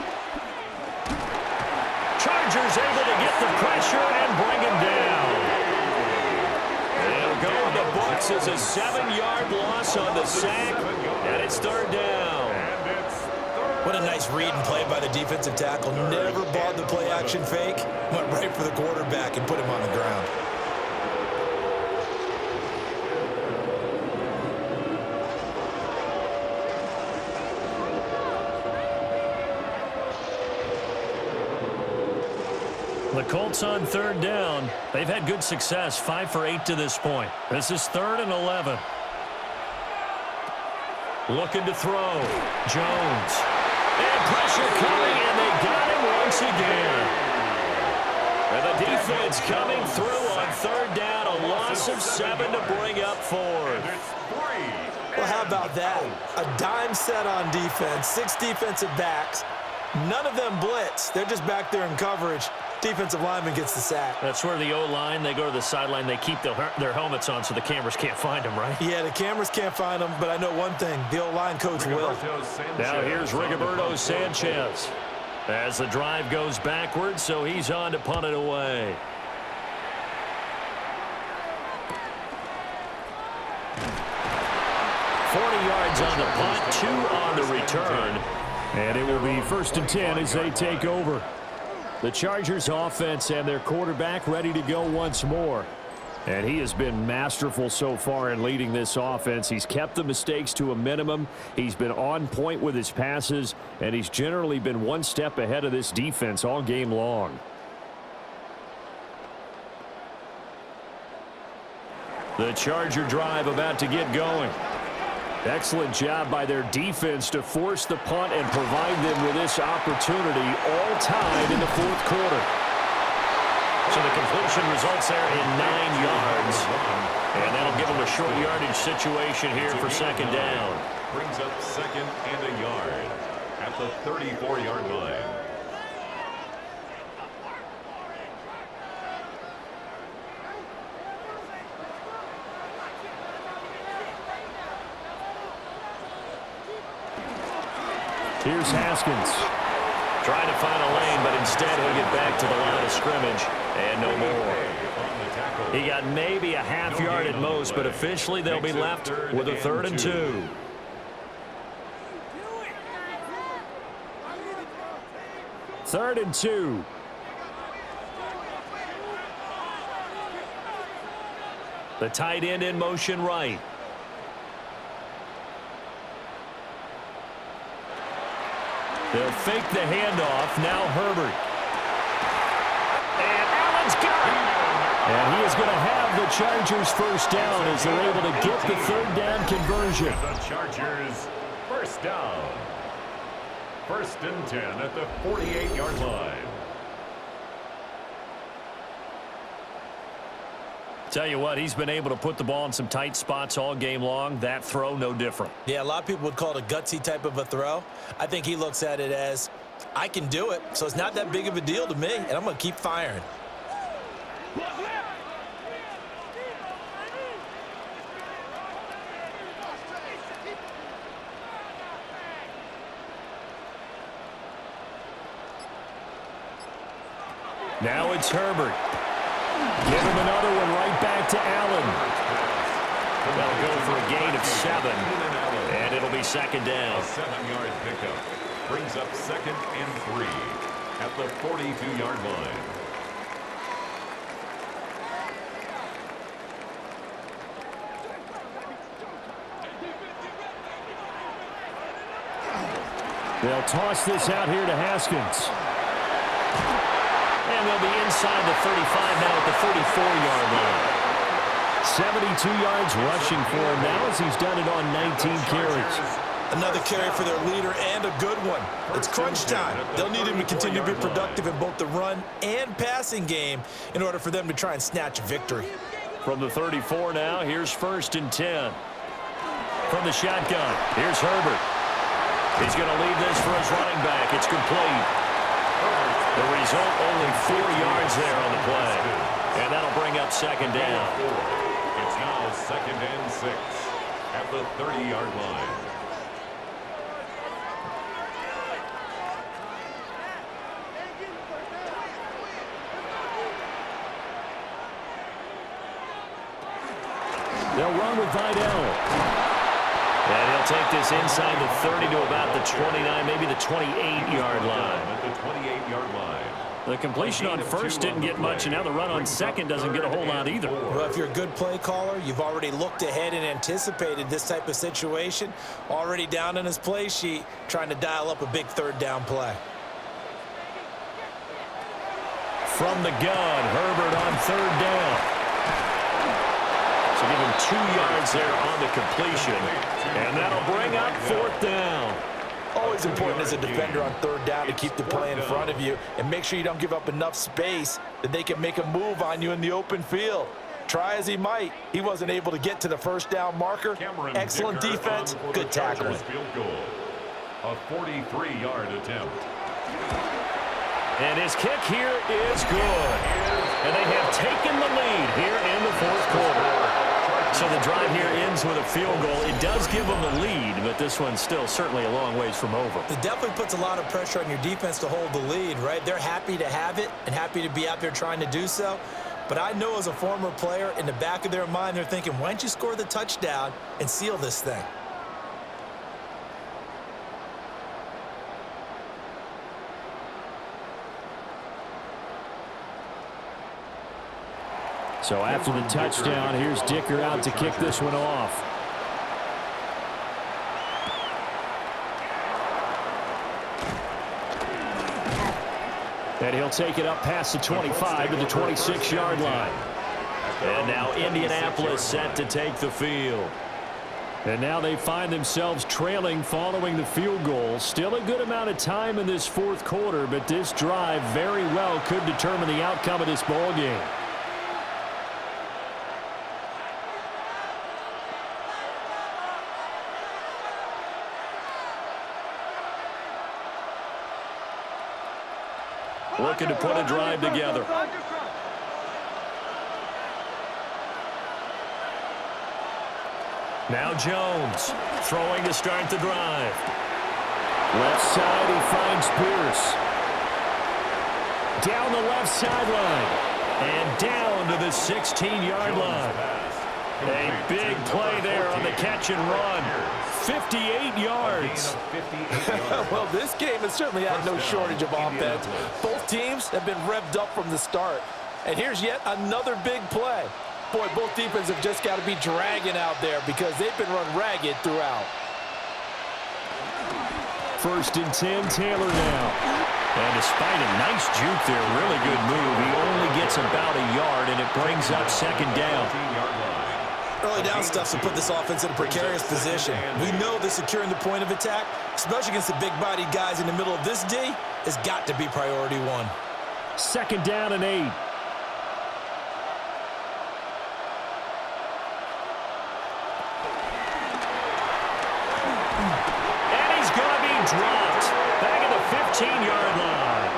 Chargers able to get the pressure and bring him down. They'll go in the books as a 7-yard loss on the sack, and it's 3rd down. What a nice read and play by the defensive tackle. Never bought the play-action fake. Went right for the quarterback and put him on the ground. The Colts on 3rd down. They've had good success, 5 for 8 to this point. This is 3rd and 11. Looking to throw. Jones. And pressure coming, and they got him once again. And the defense coming through on 3rd down. A loss of 7 to bring up 4th. Well, how about that? A dime set on defense, 6 defensive backs. None of them blitz. They're just back there in coverage. Defensive lineman gets the sack. That's where the O-line, they go to the sideline, they keep their helmets on so the cameras can't find them, right? Yeah, the cameras can't find them, but I know one thing, the O-line coach will. Now here's Rigoberto Sanchez as the drive goes backwards, so he's on to punt it away. 40 yards on the punt, 2 on the return. And it will be 1st and 10 as they take over. The Chargers offense and their quarterback ready to go once more. And he has been masterful so far in leading this offense. He's kept the mistakes to a minimum. He's been on point with his passes, and he's generally been one step ahead of this defense all game long. The Charger drive about to get going. Excellent job by their defense to force the punt and provide them with this opportunity, all tied in the 4th quarter. So the completion results there in 9 yards. And that'll give them a short yardage situation here for 2nd down. Brings up 2nd and a yard at the 34-yard line. Here's Haskins. Trying to find a lane, but instead he'll get back to the line of scrimmage and no more. He got maybe a half yard at most, but officially they'll be left with a 3rd and 2. Third and 2. The tight end in motion right. They'll fake the handoff. Now Herbert. And Allen's got it. And he is going to have the Chargers 1st down as they're able to get the 3rd down conversion. The Chargers 1st down. 1st and 10 at the 48-yard line. Tell you what, he's been able to put the ball in some tight spots all game long. That throw, no different. Yeah, a lot of people would call it a gutsy type of a throw. I think he looks at it as, I can do it, so it's not that big of a deal to me, and I'm going to keep firing. Now it's Herbert. Give him another one right back to Allen. They'll go for a gain of 7, and it'll be 2nd down. A 7-yard pickup brings up 2nd and 3 at the 42-yard line. They'll toss this out here to Haskins. And they'll be inside the 35 now at the 34-yard line. 72 yards rushing for him now as he's done it on 19 carries. Another carry for their leader and a good one. It's crunch time. They'll need him to continue to be productive in both the run and passing game in order for them to try and snatch a victory. From the 34 now, here's 1st and 10. From the shotgun, here's Herbert. He's going to leave this for his running back. It's complete. The result, only 4 yards there on the play. And that'll bring up 2nd down. It's now 2nd and 6 at the 30-yard line. They'll run with Vidal. And he'll take this inside the 30 to about the 29, maybe the 28-yard line. At the 28-yard line. The completion on 1st didn't get much, and now the run on 2nd doesn't get a whole lot either. Well, if you're a good play caller, you've already looked ahead and anticipated this type of situation. Already down on his play sheet, trying to dial up a big 3rd down play. From the gun, Herbert on 3rd down. So give him 2 yards there on the completion. And that'll bring up 4th down. Always important as a defender on 3rd down to keep the play in front of you and make sure you don't give up enough space that they can make a move on you in the open field. Try as he might, he wasn't able to get to the 1st down marker. Excellent defense, good tackling. A 43-yard attempt. And his kick here is good. And they have taken the lead here in the 4th quarter. So the drive here ends with a field goal. It does give them the lead, but this one's still certainly a long ways from over. It definitely puts a lot of pressure on your defense to hold the lead, right? They're happy to have it and happy to be out there trying to do so. But I know as a former player, in the back of their mind, they're thinking, why don't you score the touchdown and seal this thing? So after the touchdown, here's Dicker out to kick this one off. And he'll take it up past the 25 to the 26-yard line. And now Indianapolis set to take the field. And now they find themselves trailing following the field goal. Still a good amount of time in this fourth quarter, but this drive very well could determine the outcome of this ball game. Looking to put a drive together. Now Jones throwing to start the drive. Left side, he finds Pierce. Down the left sideline. And down to the 16-yard line. A big play there on the catch and run. 58 yards. Well, this game has certainly had no shortage of offense. Both teams have been revved up from the start. And here's yet another big play. Boy, both defenses have just got to be dragging out there because they've been run ragged throughout. 1st and 10, Taylor now. And despite a nice juke there, really good move, he only gets about a yard, and it brings up 2nd down. Early down stuff to put this offense in a precarious position. We know that securing the point of attack, especially against the big-bodied guys in the middle of this D, has got to be priority one. 2nd down and 8. And he's going to be dropped. Back at the 15-yard line.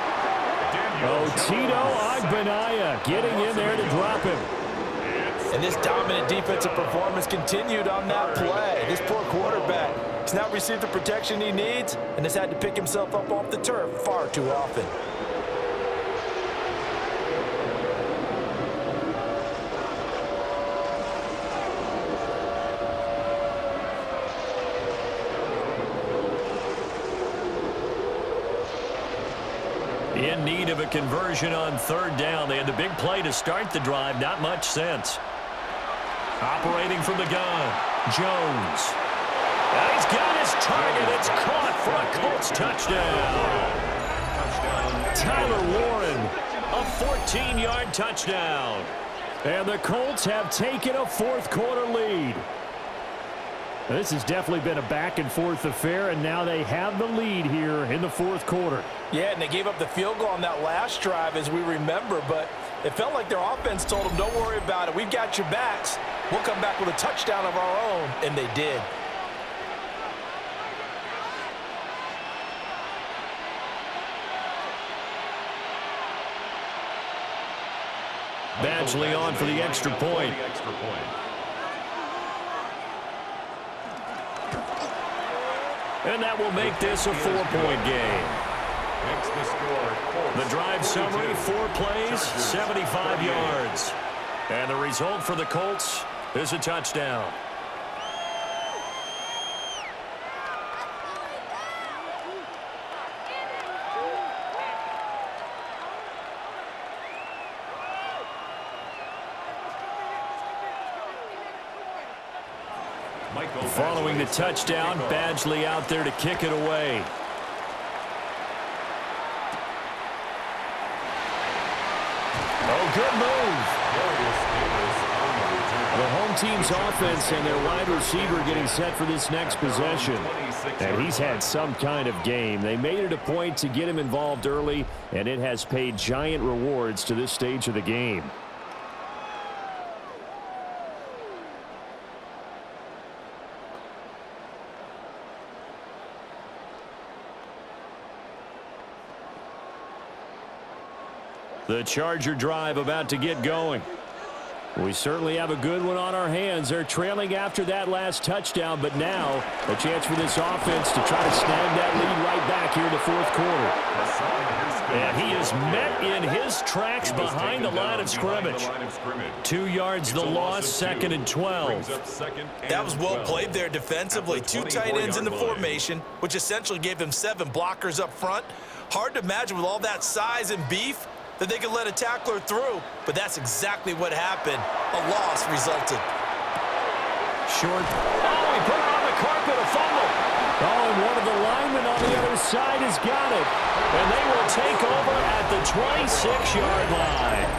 Tito Agbenaya getting in there to drop him. And this dominant defensive performance continued on that play. This poor quarterback has not received the protection he needs and has had to pick himself up off the turf far too often. In need of a conversion on 3rd down. They had the big play to start the drive. Not much sense. Operating from the gun, Jones. And he's got his target. It's caught for a Colts touchdown. Tyler Warren, a 14-yard touchdown. And the Colts have taken a fourth-quarter lead. This has definitely been a back-and-forth affair, and now they have the lead here in the fourth quarter. Yeah, and they gave up the field goal on that last drive, as we remember, but it felt like their offense told them, don't worry about it. We've got your backs. We'll come back with a touchdown of our own, and they did. Badgley on for the extra point. And that will make this a 4-point game. The drive summary, 4 plays, 75 yards. And the result for the Colts is a touchdown. Following the touchdown, Badgley out there to kick it away. Oh, good move. The home team's offense and their wide receiver getting set for this next possession. And he's had some kind of game. They made it a point to get him involved early, and it has paid giant rewards to this stage of the game. The Charger drive about to get going. We certainly have a good one on our hands. They're trailing after that last touchdown, but now a chance for this offense to try to snag that lead right back here in the fourth quarter. And he is met in his tracks behind the line of scrimmage. 2 yards the loss, 2nd and 12. That was well played there defensively. 2 tight ends in the formation, which essentially gave them 7 blockers up front. Hard to imagine with all that size and beef that they could let a tackler through, but that's exactly what happened. A loss resulted. Short. Oh, he put her on the carpet, a fumble. Oh, and one of the linemen on the other side has got it. And they will take over at the 26-yard line.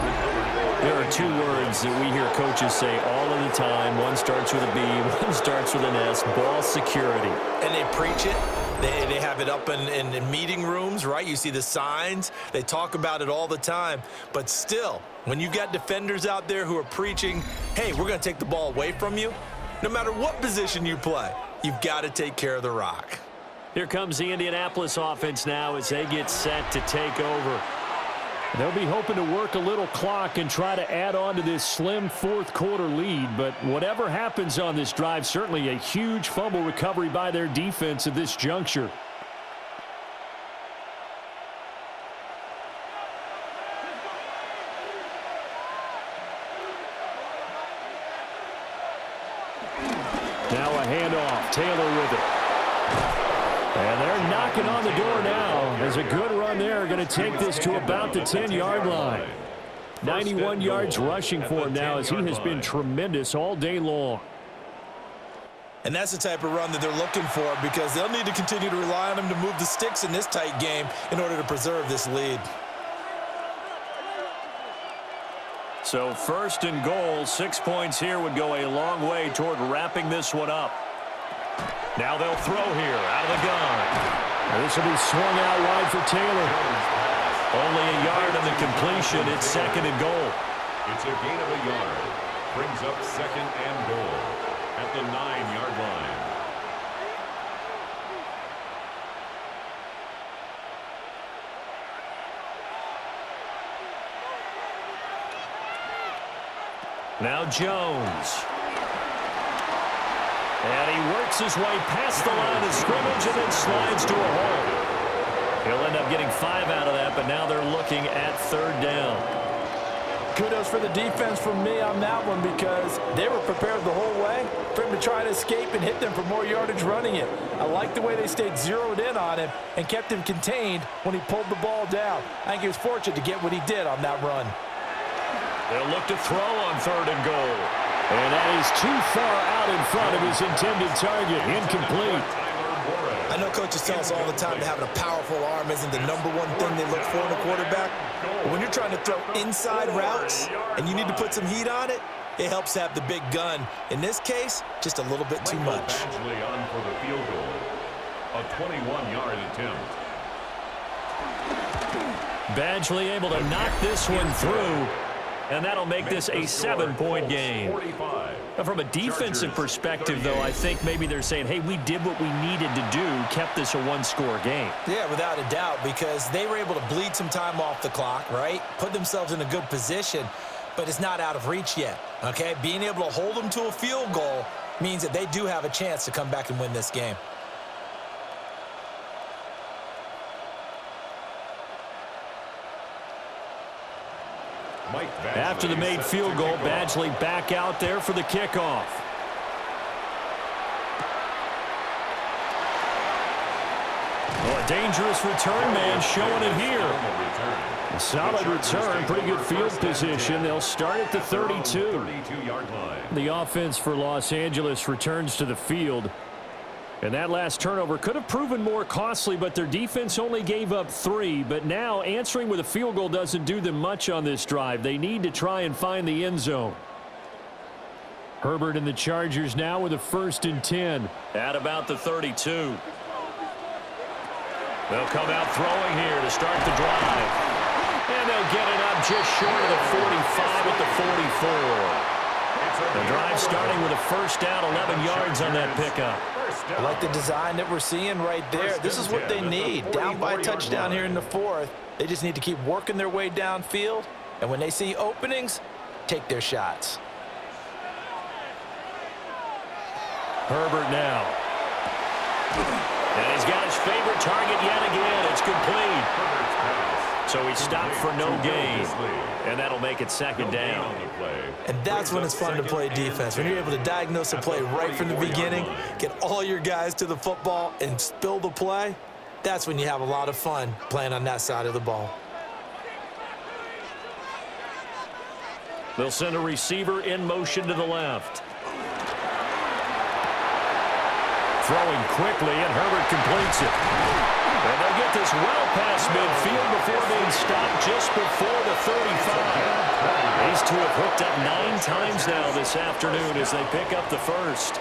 There are two words that we hear coaches say all of the time. One starts with a B, one starts with an S, ball security. And they preach it. They have it up in meeting rooms, right? You see the signs. They talk about it all the time. But still, when you've got defenders out there who are preaching, hey, we're going to take the ball away from you, no matter what position you play, you've got to take care of the rock. Here comes the Indianapolis offense now as they get set to take over. They'll be hoping to work a little clock and try to add on to this slim fourth-quarter lead. But whatever happens on this drive, certainly a huge fumble recovery by their defense at this juncture. Now a handoff. Taylor with it. And they're knocking on the door now. There's a good run there. Going to take this to about the 10-yard line. 91 yards rushing for him now as he has been tremendous all day long. And that's the type of run that they're looking for because they'll need to continue to rely on him to move the sticks in this tight game in order to preserve this lead. So first and goal, 6 points here would go a long way toward wrapping this one up. Now they'll throw here out of the gun. And this will be swung out wide for Taylor. Only a yard on the completion. It's second and goal. It's a gain of a yard. Brings up second and goal at the 9-yard line. Now Jones. And he works his way past the line of scrimmage and then slides to a hole. He'll end up getting 5 out of that, but now they're looking at third down. Kudos for the defense from me on that one because they were prepared the whole way for him to try to escape and hit them for more yardage running it. I like the way they stayed zeroed in on him and kept him contained when he pulled the ball down. I think he was fortunate to get what he did on that run. They'll look to throw on third and goal. And that is too far out in front of his intended target. Incomplete. I know coaches tell us all the time that having a powerful arm isn't the number one thing they look for in a quarterback. But when you're trying to throw inside routes and you need to put some heat on it, it helps have the big gun. In this case, just a little bit too much. Badgley on for the field goal. A 21-yard attempt. Badgley able to knock this one through. And that'll make this a 7-point game. Now, from a defensive perspective, though, I think maybe they're saying, hey, we did what we needed to do, kept this a one-score game. Yeah, without a doubt, because they were able to bleed some time off the clock, right? Put themselves in a good position, but it's not out of reach yet, okay? Being able to hold them to a field goal means that they do have a chance to come back and win this game. After the made field goal, Badgley back out there for the kickoff. Oh, a dangerous return man showing it here. A solid return, pretty good field position. They'll start at the 32. The offense for Los Angeles returns to the field. And that last turnover could have proven more costly, but their defense only gave up 3. But now answering with a field goal doesn't do them much on this drive. They need to try and find the end zone. Herbert and the Chargers now with a 1st and 10 at about the 32. They'll come out throwing here to start the drive. And they'll get it up just short of the 45 at the 44. The drive starting with a 1st down, 11 yards on that pickup. I like the design that we're seeing right there. This is what they need. Down by a touchdown here in the 4th. They just need to keep working their way downfield. And when they see openings, take their shots. Herbert now. And he's got his favorite target yet again. It's complete. So he stopped for no gain. And that'll make it 2nd down. And that's when it's fun to play defense. When you're able to diagnose a play right from the beginning, get all your guys to the football and spill the play, that's when you have a lot of fun playing on that side of the ball. They'll send a receiver in motion to the left. Throwing quickly, and Herbert completes it. And they'll get this well past midfield before being stopped just before the 35. These two have hooked up 9 times now this afternoon as they pick up the first.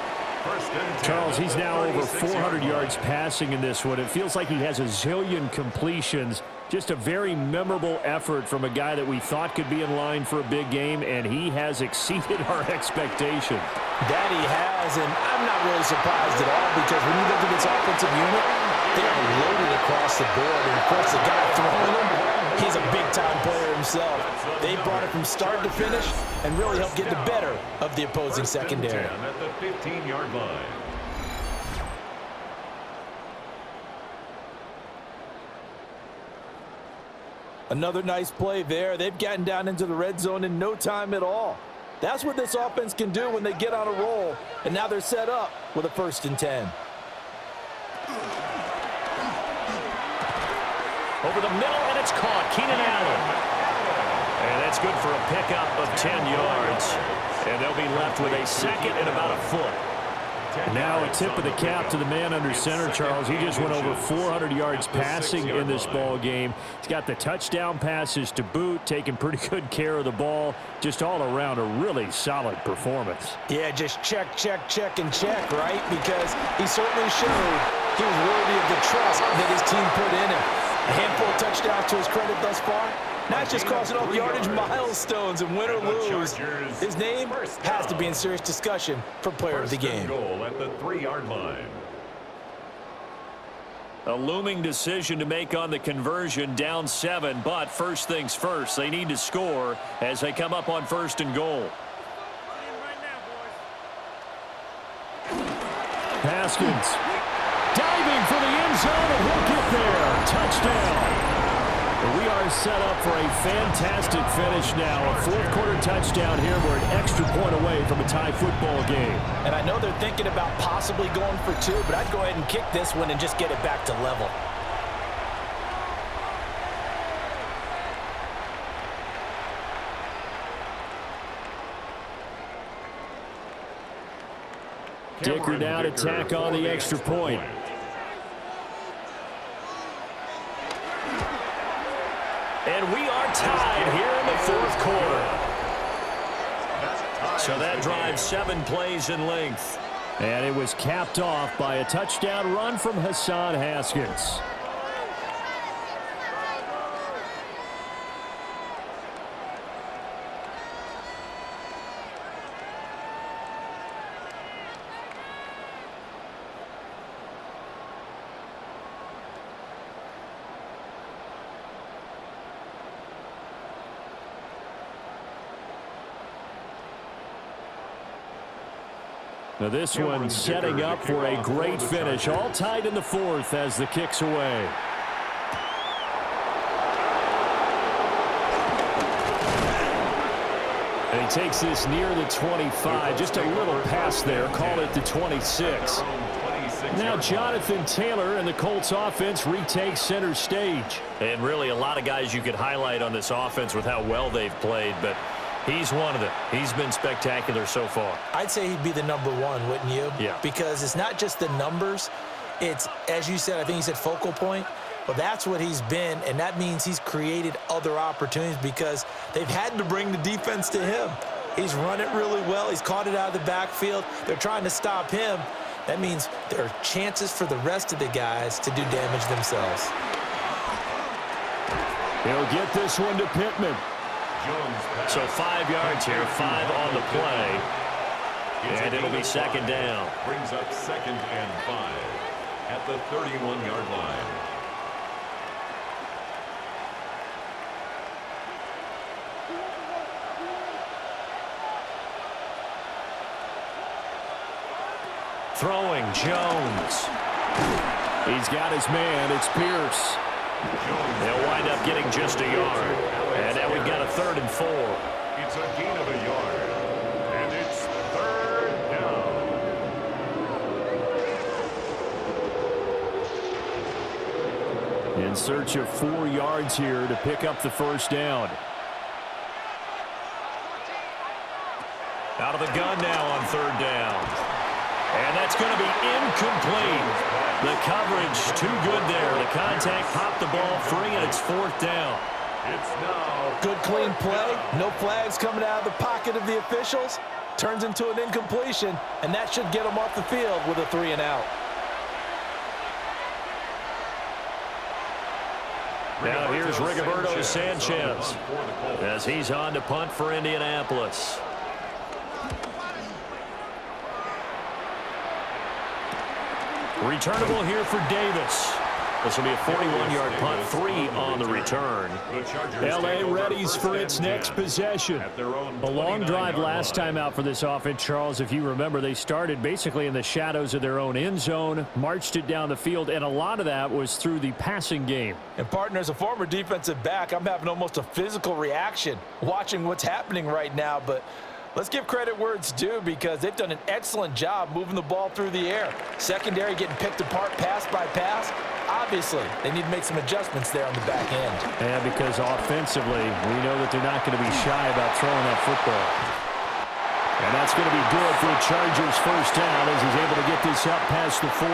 Charles, he's now over 400 yards passing in this one. It feels like he has a zillion completions. Just a very memorable effort from a guy that we thought could be in line for a big game, and he has exceeded our expectation. That he has, and I'm not really surprised at all because when you look at this offensive unit, they are loaded across the board. And, of course, the guy throwing them, he's a big-time player himself. They brought it from start to finish and really helped get the better of the opposing secondary. At the 15-yard line. Another nice play there. They've gotten down into the red zone in no time at all. That's what this offense can do when they get on a roll. And now they're set up with a 1st and 10. Over the middle, and it's caught. Keenan Allen. And that's good for a pickup of 10 yards. And they'll be left with a 2nd and about a foot. Now a tip of the cap to the man under center, Charles. He just went over 400 yards passing in this ball game. He's got the touchdown passes to boot, taking pretty good care of the ball. Just all around a really solid performance. Yeah, just check, check, check, and check, right? Because he certainly showed he was worthy of the trust that his team put in him. A handful of touchdowns to his credit thus far. Now it's just crossing off yardage milestones, and win or lose, his name has to be in serious discussion for player of the game. Goal at the 3-yard line. A looming decision to make on the conversion, down 7, but first things first, they need to score as they come up on 1st and goal. Haskins diving for the end zone, and he'll get there. Touchdown. We are set up for a fantastic finish now. A 4th-quarter touchdown here. We're an extra point away from a tie football game. And I know they're thinking about possibly going for 2, but I'd go ahead and kick this one and just get it back to level. Dicker now to tack on the extra point. And we are tied here in the 4th quarter. So that drives 7 plays in length. And it was capped off by a touchdown run from Hassan Haskins. Now this one setting up for a great finish. All tied in the 4th as the kick's away. And he takes this near the 25. Just a little pass there. Call it the 26. Now Jonathan Taylor and the Colts offense retake center stage. And really a lot of guys you could highlight on this offense with how well they've played, but he's one of them. He's been spectacular so far. I'd say he'd be the number 1, wouldn't you? Yeah. Because it's not just the numbers. It's, as you said, I think you said focal point. Well, that's what he's been, and that means he's created other opportunities because they've had to bring the defense to him. He's run it really well. He's caught it out of the backfield. They're trying to stop him. That means there are chances for the rest of the guys to do damage themselves. He'll get this one to Pittman. So 5 yards here, 5 on the play. And it'll be 2nd down. Brings up 2nd and 5 at the 31-yard line. Throwing, Jones. He's got his man. It's Pierce. They'll wind up getting just a yard. And now we've got a 3rd and 4. It's a gain of a yard. And it's 3rd down. In search of 4 yards here to pick up the 1st down. Out of the gun now on third down. And that's going to be incomplete. The coverage too good there. The contact popped the ball free, and it's fourth down. It's now good clean play. No flags coming out of the pocket of the officials. Turns into an incompletion, and that should get them off the field with a 3 and out. Now here's Rigoberto Sanchez as he's on to punt for Indianapolis. Returnable here for Davis. This will be a 41-yard punt, 3 on the return. L.A. readies for its next possession. A long drive last time out for this offense, Charles. If you remember, they started basically in the shadows of their own end zone, marched it down the field, and a lot of that was through the passing game. And, partner, as a former defensive back, I'm having almost a physical reaction watching what's happening right now, but let's give credit where it's due because they've done an excellent job moving the ball through the air. Secondary getting picked apart pass by pass. Obviously, they need to make some adjustments there on the back end. Yeah, because offensively, we know that they're not going to be shy about throwing that football. And that's going to be good for the Chargers' first down as he's able to get this up past the 40.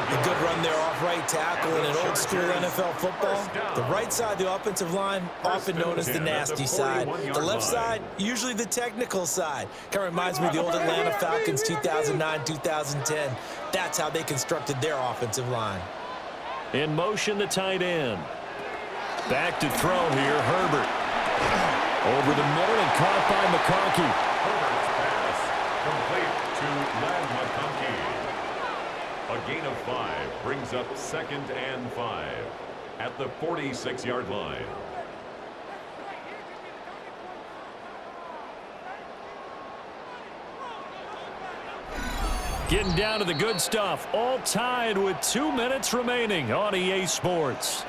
A good run there off right tackle in an old-school NFL football. The right side of the offensive line, often known as the nasty side. The left side, usually the technical side. Kind of reminds me of the old Atlanta Falcons 2009-2010. That's how they constructed their offensive line. In motion, the tight end. Back to throw here, Herbert. Over the middle and caught by McConkey. Herbert's pass complete to Lad McConkey. A gain of 5 brings up 2nd and 5 at the 46-yard line. Getting down to the good stuff, all tied with 2 minutes remaining on EA Sports.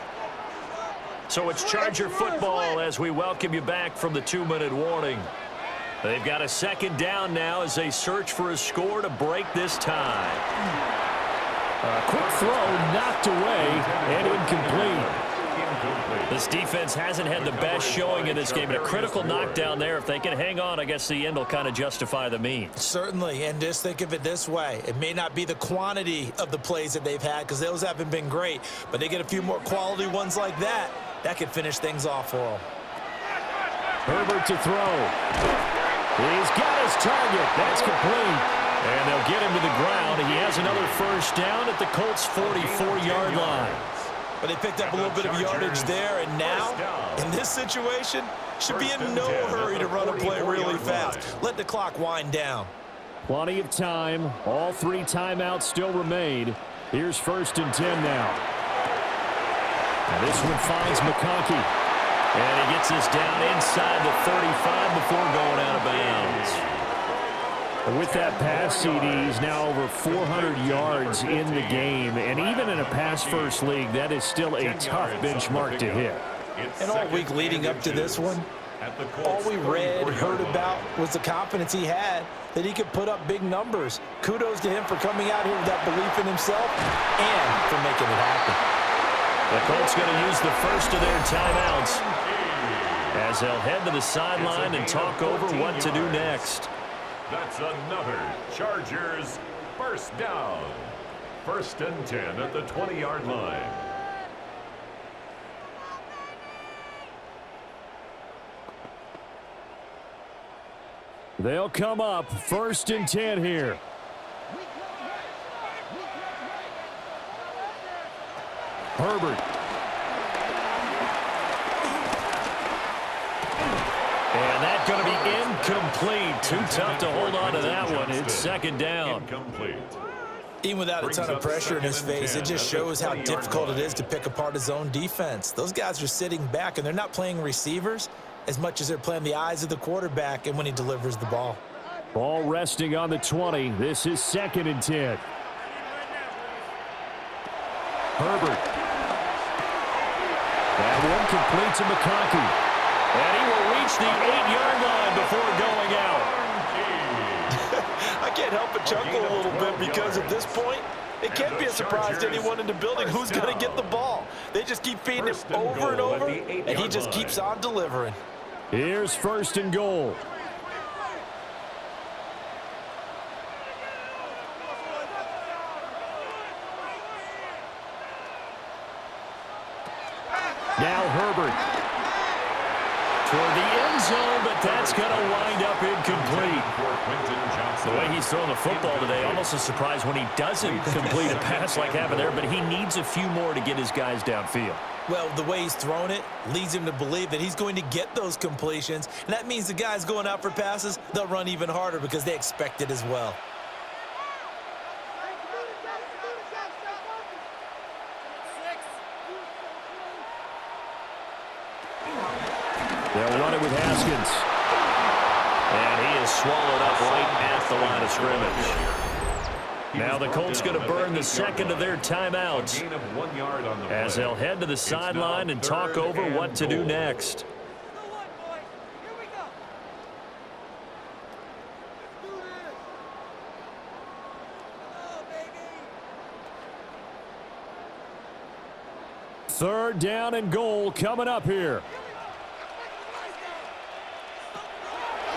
So it's Charger football as we welcome you back from the 2-minute warning. They've got a second down now as they search for a score to break this tie. A quick throw knocked away and incomplete. This defense hasn't had the best showing in this game. And a critical knockdown there. If they can hang on, I guess the end will kind of justify the means. Certainly, and just think of it this way. It may not be the quantity of the plays that they've had because those haven't been great, but they get a few more quality ones like that. That could finish things off for them. Herbert to throw. He's got his target. That's complete. And they'll get him to the ground. He has another first down at the Colts' 44-yard line. But they picked up a little bit of yardage there, and now, in this situation, should be in no hurry to run a play really fast. Let the clock wind down. Plenty of time. All 3 timeouts still remain. Here's 1st and 10 now. And this one finds McConkey. And he gets this down inside the 35 before going out of bounds. With that pass, CD, he's now over 400 yards in the game. And even in a pass-first league, that is still a tough benchmark to hit. And all week leading up to this one, all we read, heard about was the confidence he had that he could put up big numbers. Kudos to him for coming out here with that belief in himself and for making it happen. The Colts going to use the first of their timeouts as they'll head to the sideline and talk over what to do next. That's another Chargers first down. 1st and 10 at the 20-yard line. They'll come up 1st and 10 here. Herbert. And that's going to be incomplete. Too tough to hold on to that one. It's 2nd down. Incomplete. Even without a ton of pressure in his face, it just shows how difficult it is to pick apart his own defense. Those guys are sitting back, and they're not playing receivers as much as they're playing the eyes of the quarterback and when he delivers the ball. Ball resting on the 20. This is 2nd and 10. Herbert. That one complete to McConkey. And he will reach the 8-yard line before going out. I can't help but chuckle a little bit because at this point, it can't be a surprise to anyone in the building who's going to get the ball. They just keep feeding him over and over, and he just keeps on delivering. Here's 1st and goal. Now Herbert. Toward the end zone, but that's going to wind up incomplete. The way he's throwing the football today, almost a surprise when he doesn't complete a pass like happened there, but he needs a few more to get his guys downfield. Well, the way he's thrown it leads him to believe that he's going to get those completions, and that means the guys going out for passes, they'll run even harder because they expect it as well. They'll run it with Haskins. And he is swallowed up right at the line of scrimmage. Now the Colts going to burn the second of their timeouts as they'll head to the sideline and talk over what to do next. Third down and goal coming up here.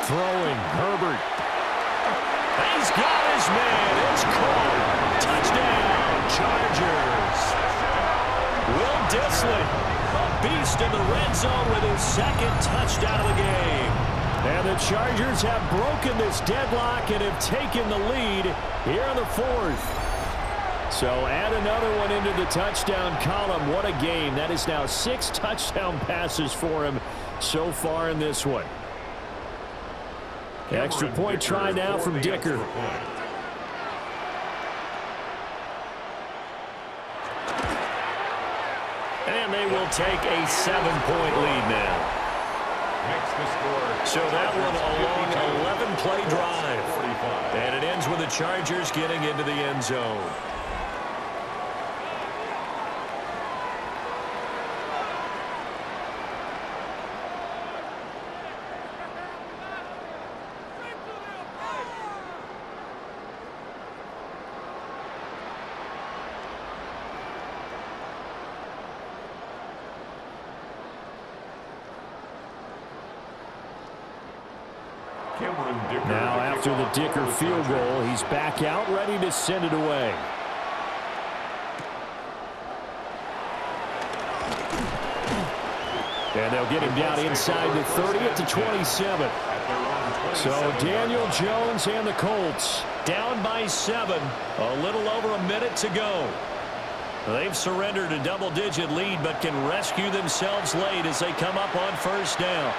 Throwing, Herbert. He's got his man. It's caught. Touchdown, Chargers. Will Disley, a beast in the red zone with his second touchdown of the game. And the Chargers have broken this deadlock and have taken the lead here in the fourth. So add another one into the touchdown column. What a game. That is now 6 touchdown passes for him so far in this one. Extra point try now from Dicker. And they will take a 7-point lead now. So that one a long 11-play drive. And it ends with the Chargers getting into the end zone. Now after the Dicker field goal, he's back out ready to send it away. And they'll get him down inside the 30 at the 27. So Daniel Jones and the Colts down by 7. A little over a minute to go. They've surrendered a double-digit lead but can rescue themselves late as they come up on first down.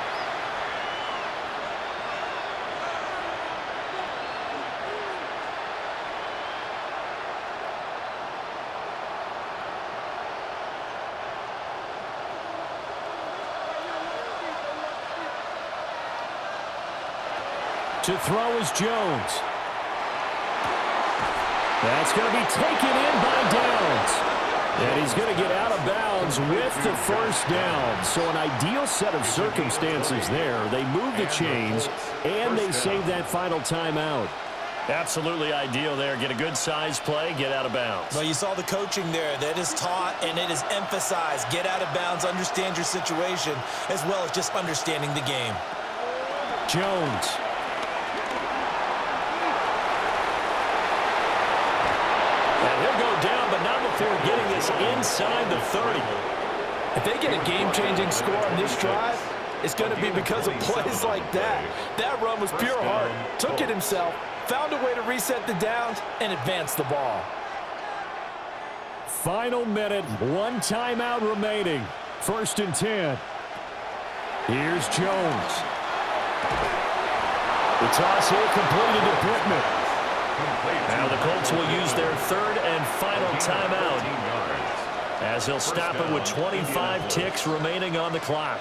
To throw is Jones. That's going to be taken in by Downs. And he's going to get out of bounds with the first down. So an ideal set of circumstances there. They move the chains, and they save that final timeout. Absolutely ideal there. Get a good size play, get out of bounds. Well, you saw the coaching there. That is taught and it is emphasized. Get out of bounds, understand your situation, as well as just understanding the game. Jones. And he'll go down, but not before getting this inside the 30. If they get a game-changing score on this drive, it's going to be because of plays like that. That run was pure heart. Took it himself, found a way to reset the downs, and advance the ball. Final minute, 1 timeout remaining. 1st and 10. Here's Jones. The toss here completed to Pittman. Now the Colts will use their 3rd and final timeout as they'll stop it with 25 ticks remaining on the clock.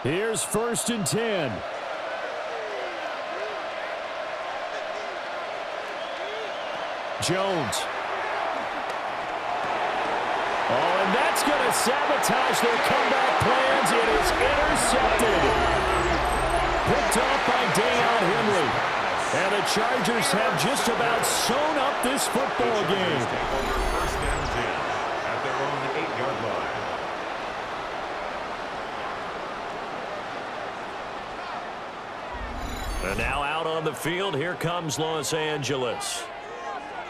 Here's 1st and 10. Jones. Oh, and that's going to sabotage their comeback plans. It is intercepted. Picked off by Deion Henry. And the Chargers have just about sewn up this football game. First and 10 at their own 8-yard line. And now out on the field, here comes Los Angeles.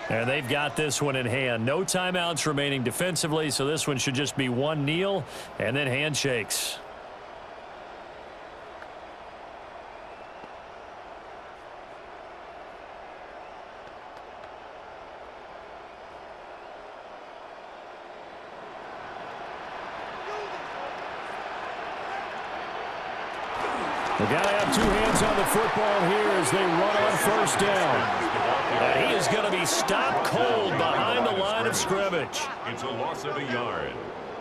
And they've got this one in hand. No timeouts remaining defensively, so this one should just be one kneel and then handshakes. They got to have two hands on the football here as they run on first down. And he is going to be stopped cold behind the line of scrimmage. It's a loss of a yard.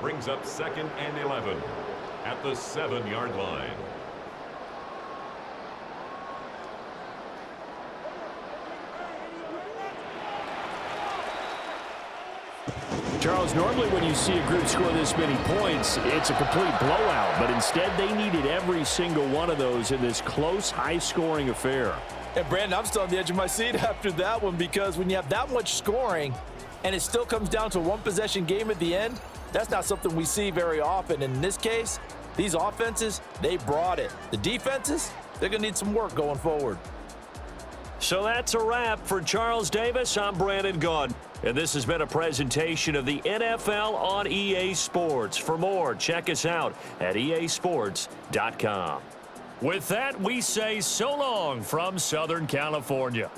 Brings up 2nd and 11 at the 7-yard line. Charles, normally when you see a group score this many points, it's a complete blowout. But instead, they needed every single one of those in this close, high-scoring affair. And, Brandon, I'm still on the edge of my seat after that one because when you have that much scoring and it still comes down to a one-possession game at the end, that's not something we see very often. In this case, these offenses, they brought it. The defenses, they're going to need some work going forward. So that's a wrap for Charles Davis. I'm Brandon Gaudin. And this has been a presentation of the NFL on EA Sports. For more, check us out at easports.com. With that, we say so long from Southern California.